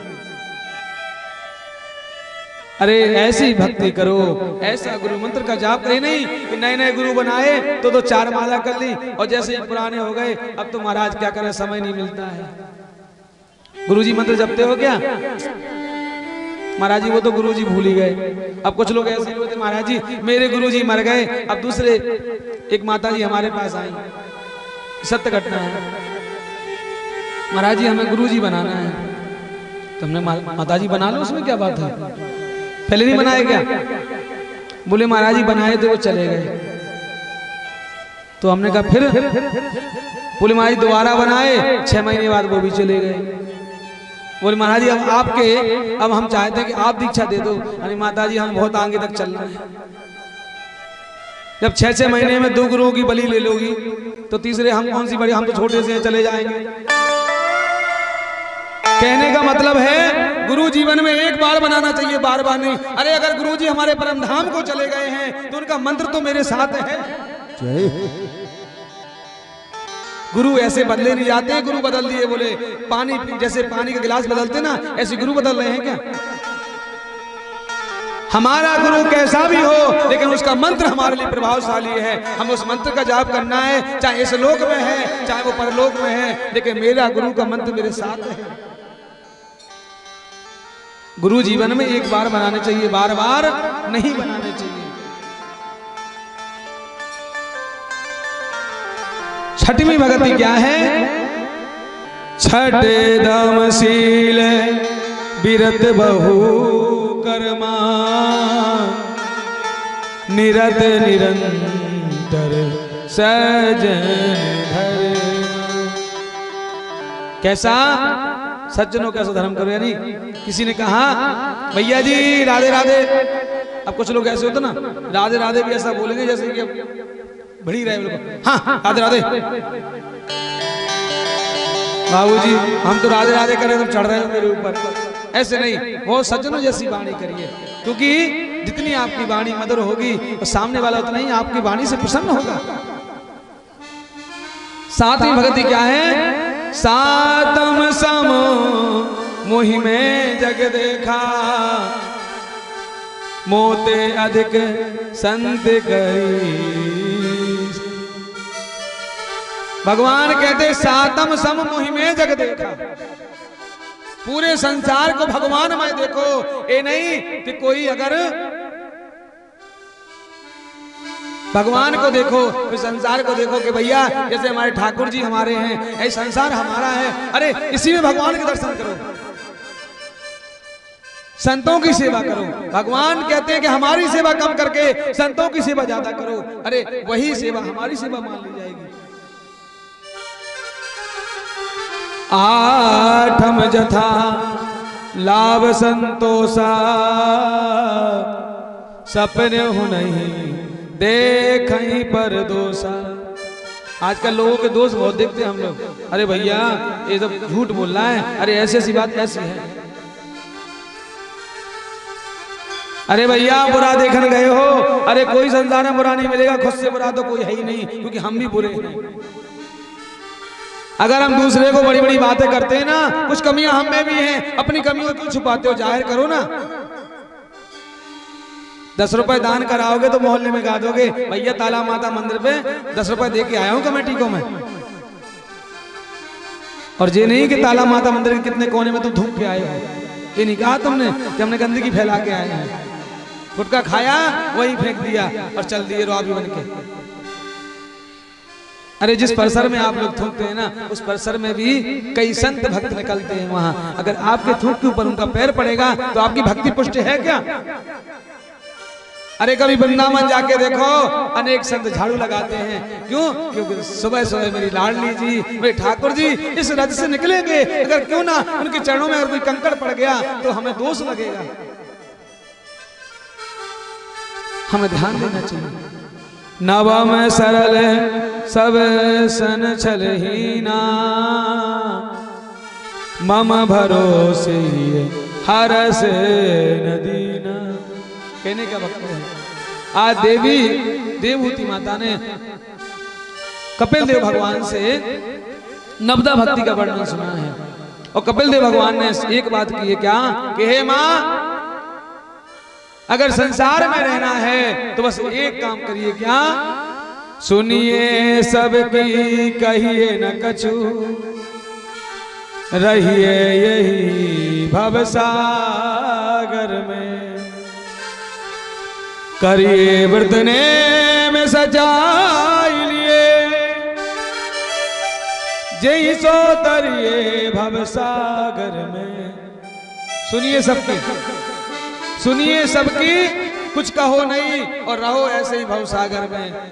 अरे ऐसी भक्ति करो, ऐसा गुरु मंत्र का जाप करे, नहीं कि नए नए गुरु बनाए तो 4 माला कर ली और जैसे ही पुराने हो गए अब तो महाराज क्या करें, समय नहीं मिलता है। गुरुजी मंत्र जपते हो क्या? महाराज जी वो तो गुरुजी भूल ही गए। अब कुछ लोग ऐसे होते, महाराज जी मेरे गुरुजी मर गए। अब दूसरे एक माता जी हमारे पास आई, सत्य घटना है, महाराज जी हमें गुरुजी बनाना है। तो हमने माता जी बना लो, उसमें क्या बात है, पहले नहीं बनाए क्या? बोले महाराज जी बनाए थे वो चले गए। तो हमने कहा फिर? बोले महाराज दोबारा बनाए, 6 महीने बाद वो भी चले गए। बोले महाराज जी अब आपके, अब हम चाहते हैं कि आप दीक्षा दे दो। अरे माता जी हमें बहुत आगे तक चलना है। जब 6-6 महीने में 2 गुरुओं की बलि ले लोगी तो तीसरे हम कौन सी बड़ी, हम तो छोटे से चले जाएंगे। कहने का मतलब है गुरु जीवन में एक बार बनाना चाहिए, बार बार नहीं। अरे अगर गुरुजी हमारे परम धाम को चले गए हैं तो उनका मंत्र तो मेरे साथ है। गुरु ऐसे बदले नहीं जाते। गुरु बदल दिए बोले पानी, जैसे पानी का गिलास बदलते ना, ऐसे गुरु बदल रहे हैं क्या? हमारा गुरु कैसा भी हो, लेकिन उसका मंत्र हमारे लिए प्रभावशाली है। हम उस मंत्र का जाप करना है, चाहे इस लोक में है चाहे वो परलोक में है, लेकिन मेरा गुरु का मंत्र मेरे साथ है। गुरु जीवन में एक बार बनाने चाहिए, बार बार नहीं बनाने चाहिए। छठवीं भक्ति क्या है? छठ दमशील बिरत बहु कर्मा, निरत निरंतर सजन धर्म। कैसा? सज्जनों कैसा धर्म करो। यानी किसी ने कहा भैया जी राधे राधे, अब कुछ लोग ऐसे होते ना राधे राधे भी ऐसा बोलेंगे जैसे कि बड़ी रहे बिल्कुल, हाँ राधे राधे। बाबूजी हम तो राधे राधे कर रहे हैं, तुम चढ़ रहे हो मेरे ऊपर। ऐसे नहीं, वो सज्जनों जैसी वाणी करिए, क्योंकि जितनी आपकी वाणी मधुर होगी तो सामने वाला उतना ही आपकी वाणी से प्रसन्न होगा। सातवीं भक्ति क्या है? सातम सम मोहि में जग देखा, मोते अधिक संत करी। भगवान कहते सातम सम मोहि में जग देखा, पूरे संसार को भगवान में देखो। ये नहीं कि कोई अगर भगवान को देखो फिर संसार को देखो कि भैया जैसे हमारे ठाकुर जी हमारे हैं, ऐसे संसार हमारा है। अरे इसी में भगवान के दर्शन करो, संतों की सेवा करो। भगवान कहते हैं कि हमारी सेवा कम करके संतों की सेवा ज्यादा करो। अरे वही सेवा हमारी सेवा मान ली जाएगी। आठम जथा लाभ संतोषा, सपने हो नहीं देखहीं पर दोषा। आजकल लोगों के दोष बहुत देखते हैं हम लोग। अरे भैया ये सब झूठ बोल रहा है, अरे ऐसी ऐसी बात ऐसी है। अरे भैया बुरा देखने गए हो, अरे कोई संसार में बुरा नहीं मिलेगा, खुद से बुरा तो कोई है ही नहीं, क्योंकि हम भी बुरे हैं। अगर हम दूसरे को बड़ी बड़ी बातें करते हैं ना, कुछ कमियां हम में भी हैं, अपनी कमियों को क्यों छुपाते हो? जाहिर करो ना। 10 रुपए दान कराओगे तो मोहल्ले में गा दोगे भैया ताला माता मंदिर पे 10 रुपए दे के आया हूं कमेटी को मैं। और ये नहीं कि ताला माता मंदिर के कितने कोने में तुम धूप के आए हो, ये नहीं कहा तुमने कि हमने गंदगी फैला के आए हैं। गुटखा खाया वही फेंक दिया और चल दिए रुआबी बन के। अरे जिस परिसर में आप लोग थूकते हैं ना, उस परिसर में भी कई संत भक्त निकलते हैं। वहां अगर आपके थूक के ऊपर उनका पैर पड़ेगा तो आपकी भक्ति पुष्ट है क्या? अरे कभी वृंदावन जाके देखो, अनेक संत झाड़ू लगाते हैं। क्यों? क्योंकि सुबह सुबह मेरी लाडली जी, मेरे ठाकुर जी इस रथ से निकलेंगे, अगर क्यों ना उनके चरणों में अगर कोई कंकड़ पड़ गया तो हमें दोष लगेगा। हमें ध्यान देना चाहिए। नवम सरल सब सन छलहीना, मम भरोसे हरस नदीना। कहने का वक्त है। आज देवी देवहूति माता ने कपिल देव भगवान से नवदा भक्ति का वर्णन सुना है, और कपिल देव भगवान ने एक बात की है क्या कि हे माँ, अगर संसार में रहना है तो बस एक काम करिए, क्या? सुनिए सबकी कहिए न कछु, रहिए यही भवसागर में, करिए वर्तने में सजाई लिए, जय सो तरिए भवसागर में। सुनिए सबकी, सुनिए सबकी, कुछ कहो नहीं और रहो ऐसे ही भवसागर में।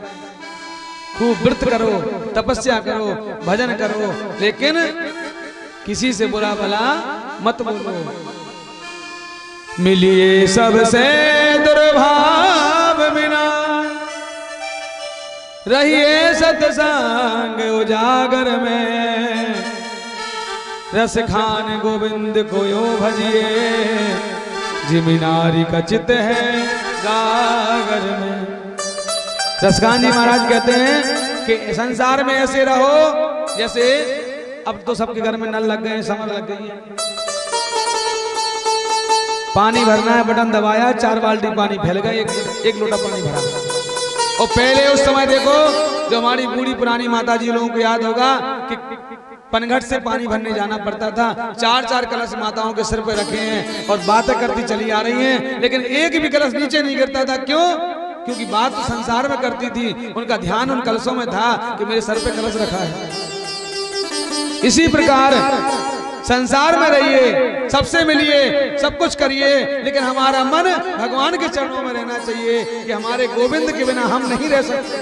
खूब व्रत करो, तपस्या करो, भजन करो, लेकिन किसी से बुरा भला मत बोलो। मिलिए सबसे दुर्भाव बिना, रहिए सत्संग उजागर में, रस खान गोविंद को यो भजिए, जिमिनारी का चित्त है गागर में। रसखान जी महाराज कहते हैं कि संसार में ऐसे रहो जैसे अब तो सबके घर में नल लग गए हैं, समर लग गई है, पानी भरना है, बटन दबाया, 4 बाल्टी पानी फैल गया, एक लोटा पानी भरा। और पहले उस समय देखो, जो हमारी बूढ़ी पुरानी माता जी लोगों को याद होगा कि पनघट से पानी भरने जाना पड़ता था, 4-4 कलश माताओं के सिर पे रखे हैं और बातें करती चली आ रही हैं, लेकिन एक भी कलश नीचे नहीं गिरता था। क्यों? क्योंकि बात तो संसार में करती थी, उनका ध्यान उन कलशों में था कि मेरे सर पे कलश रखा है। इसी प्रकार संसार में रहिए, सबसे मिलिए, सब कुछ करिए, लेकिन हमारा मन भगवान के चरणों में रहना चाहिए कि हमारे गोविंद के बिना हम नहीं रह सकते।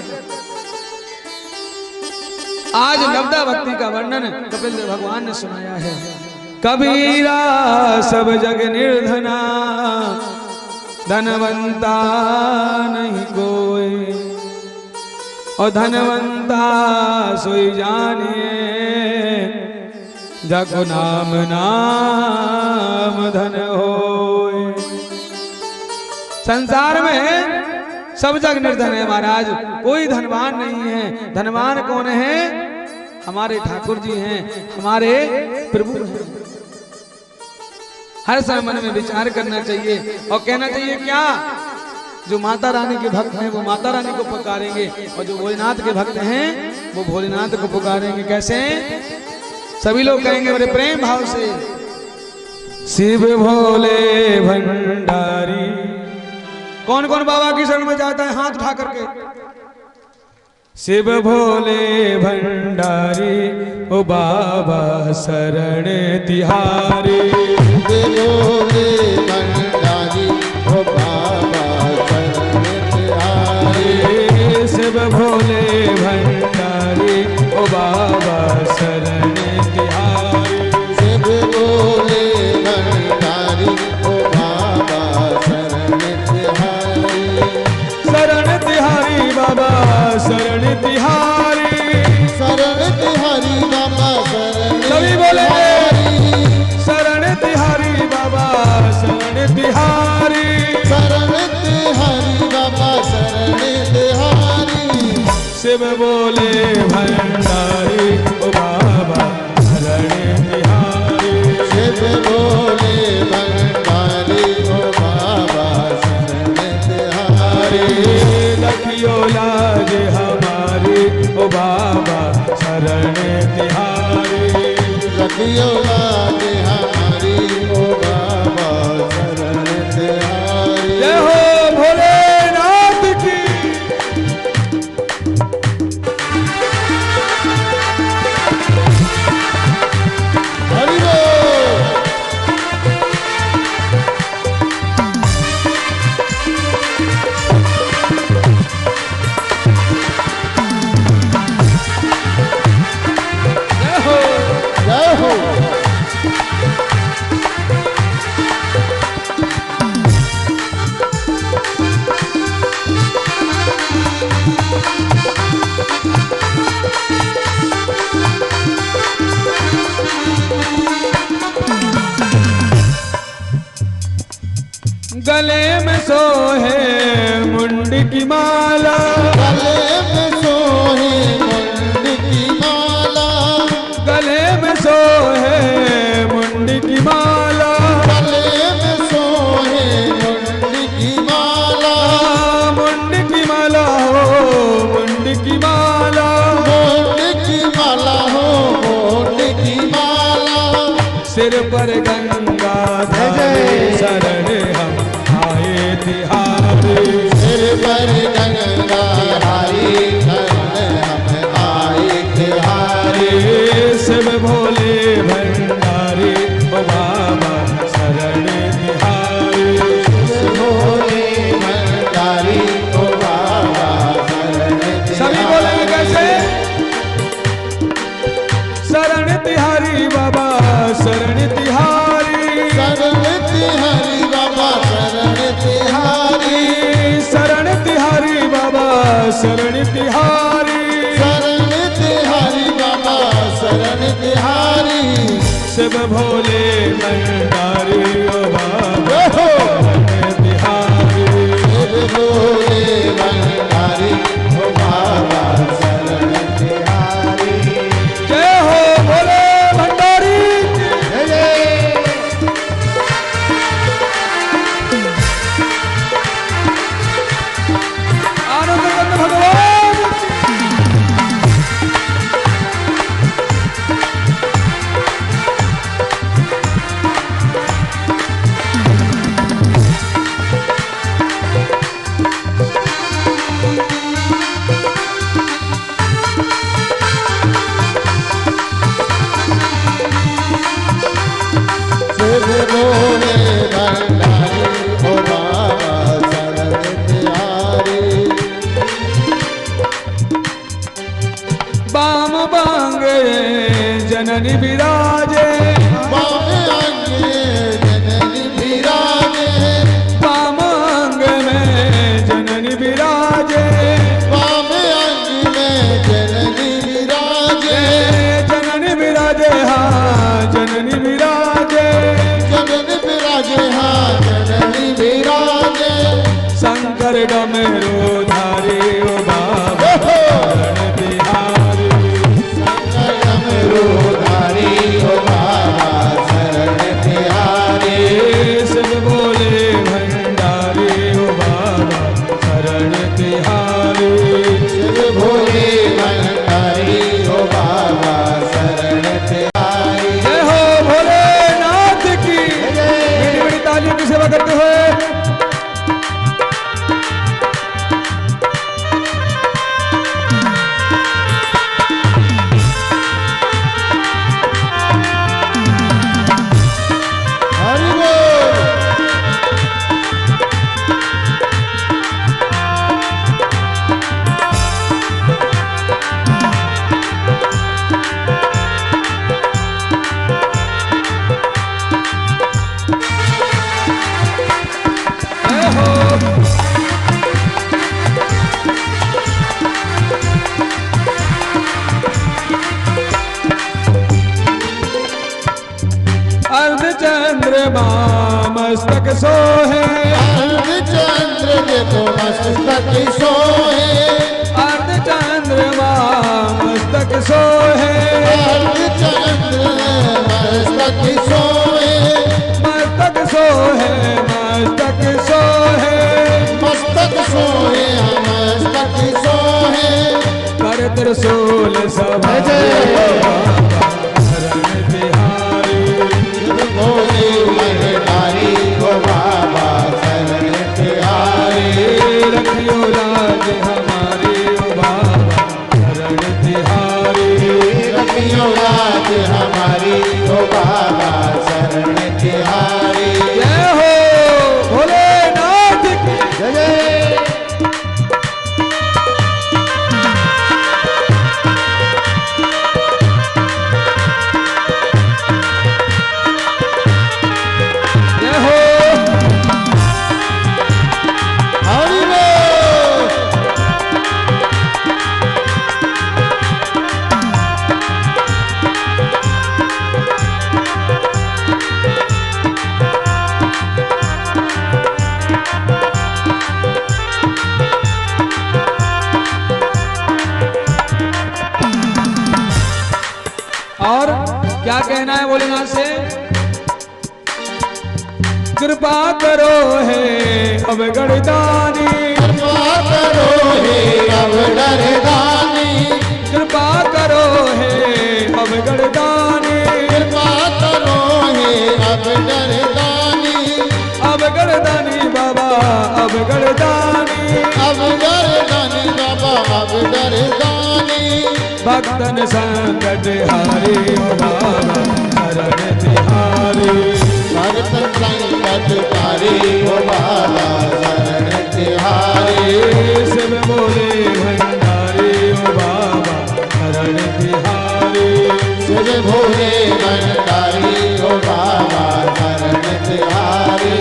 आज नवदा भक्ति का वर्णन कपिल देव भगवान ने सुनाया है। कबीरा सब जग निर्धना, धनवंता नहीं कोई, और धनवंता सोई जानिए, जगो नाम नाम धन होए। संसार में सब जग निर्धन है महाराज, कोई धनवान नहीं है। धनवान कौन है? हमारे ठाकुर जी हैं, हमारे प्रभु हैं। हर समय मन में विचार करना चाहिए और कहना चाहिए क्या? जो माता रानी के भक्त हैं वो माता रानी को पुकारेंगे, और जो भोलेनाथ के भक्त हैं वो भोलेनाथ को पुकारेंगे। कैसे? सभी लोग कहेंगे बड़े प्रेम भाव से, शिव भोले भंडारी। कौन कौन बाबा की शरण में जाता है? हाथ उठा करके। शिव भोले भंडारी, ओ बाबा शरण तिहारी। भोले भंडारी, ओ बाबा शरण तिहारी। शिव भोले भंडारी, ओ बाबा शरण तिहारी। शिव भोले भंडारी, ओ बाबा शरण तिहारी। शरण तिहारी बाबा शरण तिहारी। शरण तिहारी बाबा शरण सभी बोले तिहारी। शरण तिहारी बाबा शरण तिहारी। शरण तिहारी बाबा शरण तिहारी। शिव बोले भंडारी, ओ बाबा शरण तिहारी। शिव भोले भंडारी, ओ बाबा शरण तिहारी। लखियो लाज हमारी, ओ बाबा शरण तिहारी। रखियो लाज हमारी, ओ बाबा शरण तिहारी। जय हो भोलेनाथ की। हरि बोल। जय हो। जय हो। गले में सोहे मुंड की माला, गले में सोहे मुंड की माला। गले में सोहे मुंड की माला। गले में सोहे मुंड की माला। मुंड की माला हो मुंड की माला। मुंड की माला हो मुंड की माला। सिर पर गंगा धारे शरण हम आए तिहारी। सिर पर गंगा हारी शरण हम आए तिहारी। शिव भोले भंडारी, ओ बाबा शरण तिहारी। भोले भंडारी, ओ बाबा शरण सभी तिहारी। बोलेंगे कैसे? शरण तिहारी बाबा शरण तिहारी। शरण तिहारी बाबा शरण तिहारी। शरण तिहारी बाबा शरण तिहारी। शरण तिहारी बाबा शरण तिहारी। शिव भोले भंडारी, ओ बाबा ओहो। शरण तिहारी। शिव भोले भंडारी, ओ बाबा शरण तिहारी। जय डमरूधारी ओ बाबा शरण तिहारी। डमरूधारी ओ बाबा शरण तिहारी। शिव भोले भंडारी ओ बाबा शरण तिहारी। शिव भोले भंडारी ओ बाबा शरण तिहारी। जय हो भोलेनाथ की। बड़ी बड़ी तालियों की सेवा करते हुए हरि बोल। जय हो। अर्ध चंद्रमा मस्तक सोहे। अर्ध चंद्र देखो मस्तक सोहे। अर्ध चंद्रमा मस्तक सोहे। अर्ध चंद्र मस्तक सोहे। मस्तक सोहे मस्तक सोहे। मस्तक सोहे मस्तक सोहे। कर त्रिशूल सभा शरण तिहारी। भोले भंडारी ओ बाबा शरण तिहारी। रखियो लाज हमारी ओ बाबा शरण तिहारी। रखियो लाज हमारी ओ बाबा शरण तिहारी। जय हो भोलेनाथ की। जय जय। जय हो। हरि बोल। और क्या कहना है भोलेनाथ से? कृपा करो है अब गणदानी। कृपा करो हे अब डरदानी। कृपा करो है अब गणदानी। कृपा करो हे अब डरदानी। अब गणदानी बाबा अब गणदानी। अब डरदानी बाबा अब डरदानी। भक्तन संकट हारी ओ बाबा शरण तिहारी। भगतन संकट तारी ओ बाबा शरण तिहारी। शिव भोले भंडारी ओ बाबा शरण तिहारी। शिव भोले भंडारी ओ बाबा शरण तिहारी।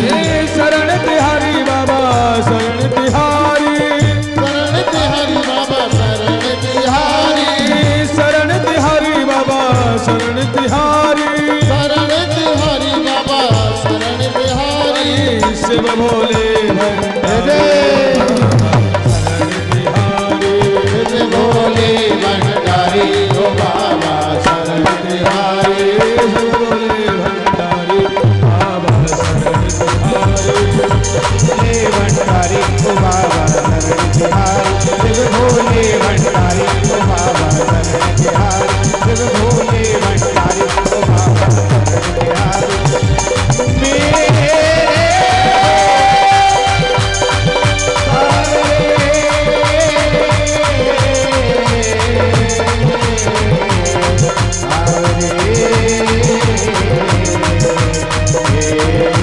शरण तिहारी बाबा शरण तिहारी। शरण तिहारी बाबा शरण तिहारी। शरण तिहारी बाबा शरण तिहारी। शरण तिहारी बाबा शरण तिहारी। शिव भोले भंडारी शरण तिहारी। शिव भोले भंडारी ओ बाबा शरण तिहारी। शिव भोले भंडारी बाबा शरण तिहारी। भोले भंडारी ओ बाबा शरण तिहारी। शिव भोले भंडारी ओ बाबा शरण तिहारी। शिव भोले भंडारी ओ बाबा शरण तिहारी।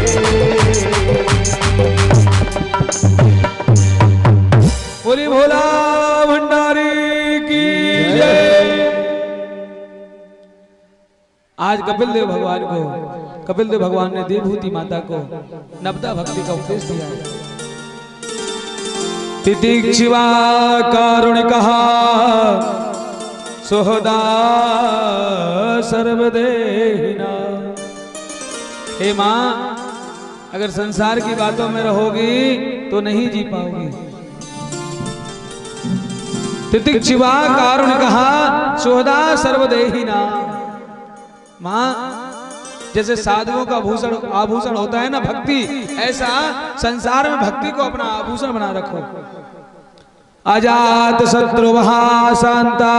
मेरे बोली भोला भंडारी की जय। आज कपिल देव भगवान को, कपिल देव भगवान ने देवभूति माता को नवदा भक्ति का उपदेश दिया है। तितिक्षिवा कारुणिकः सुहृदा सर्वदेहिना। हे माँ, अगर संसार की बातों में रहोगी तो नहीं जी पाओगी। तितिक्षिवा कारुण कहा सोहदा सर्वदेही नाम। मां जैसे साधुओं का भूषण आभूषण होता है ना भक्ति, ऐसा संसार में भक्ति को अपना आभूषण बना रखो। अजात शत्रु शांता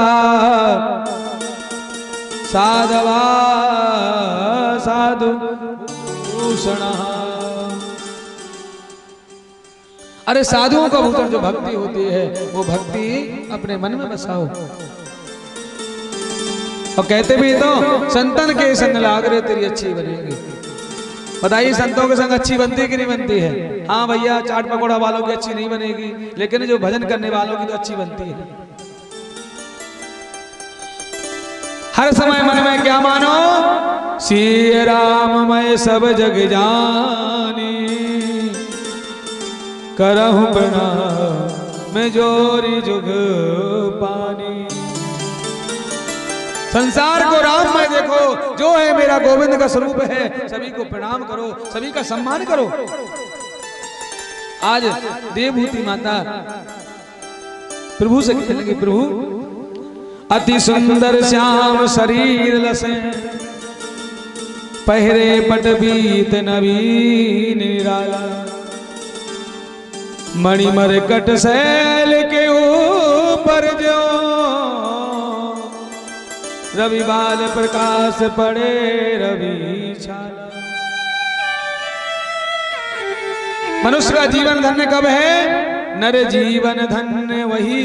साधवा साधु भूषण। अरे साधुओं का भूषण जो भक्ति होती है वो भक्ति अपने मन में बसाओ। और कहते भी तो संतन के संग लाग रे तेरी अच्छी बनेगी। बताइए संतों के संग अच्छी बनती है कि नहीं बनती है? हाँ भैया चाट पकौड़ा वालों की अच्छी नहीं बनेगी, लेकिन जो भजन करने वालों की तो अच्छी बनती है। हर समय मन में क्या मानो, श्री राम मैं सब जग जानी, करहु प्रणाम मैं जोरी जुग पानी। संसार को राम में देखो, जो है मेरा गोविंद का स्वरूप है, सभी को प्रणाम करो, सभी का सम्मान करो। आज देवभूति माता प्रभु से कहने लगी, प्रभु अति सुंदर श्याम शरीर लसे, पहरे पट बीत नवीन निराला, मणिमरकट शैल के ऊपर जो रवि बाल प्रकाश पड़े रवि छाला। मनुष्य का जीवन धन्य कब है? नर जीवन धन्य वही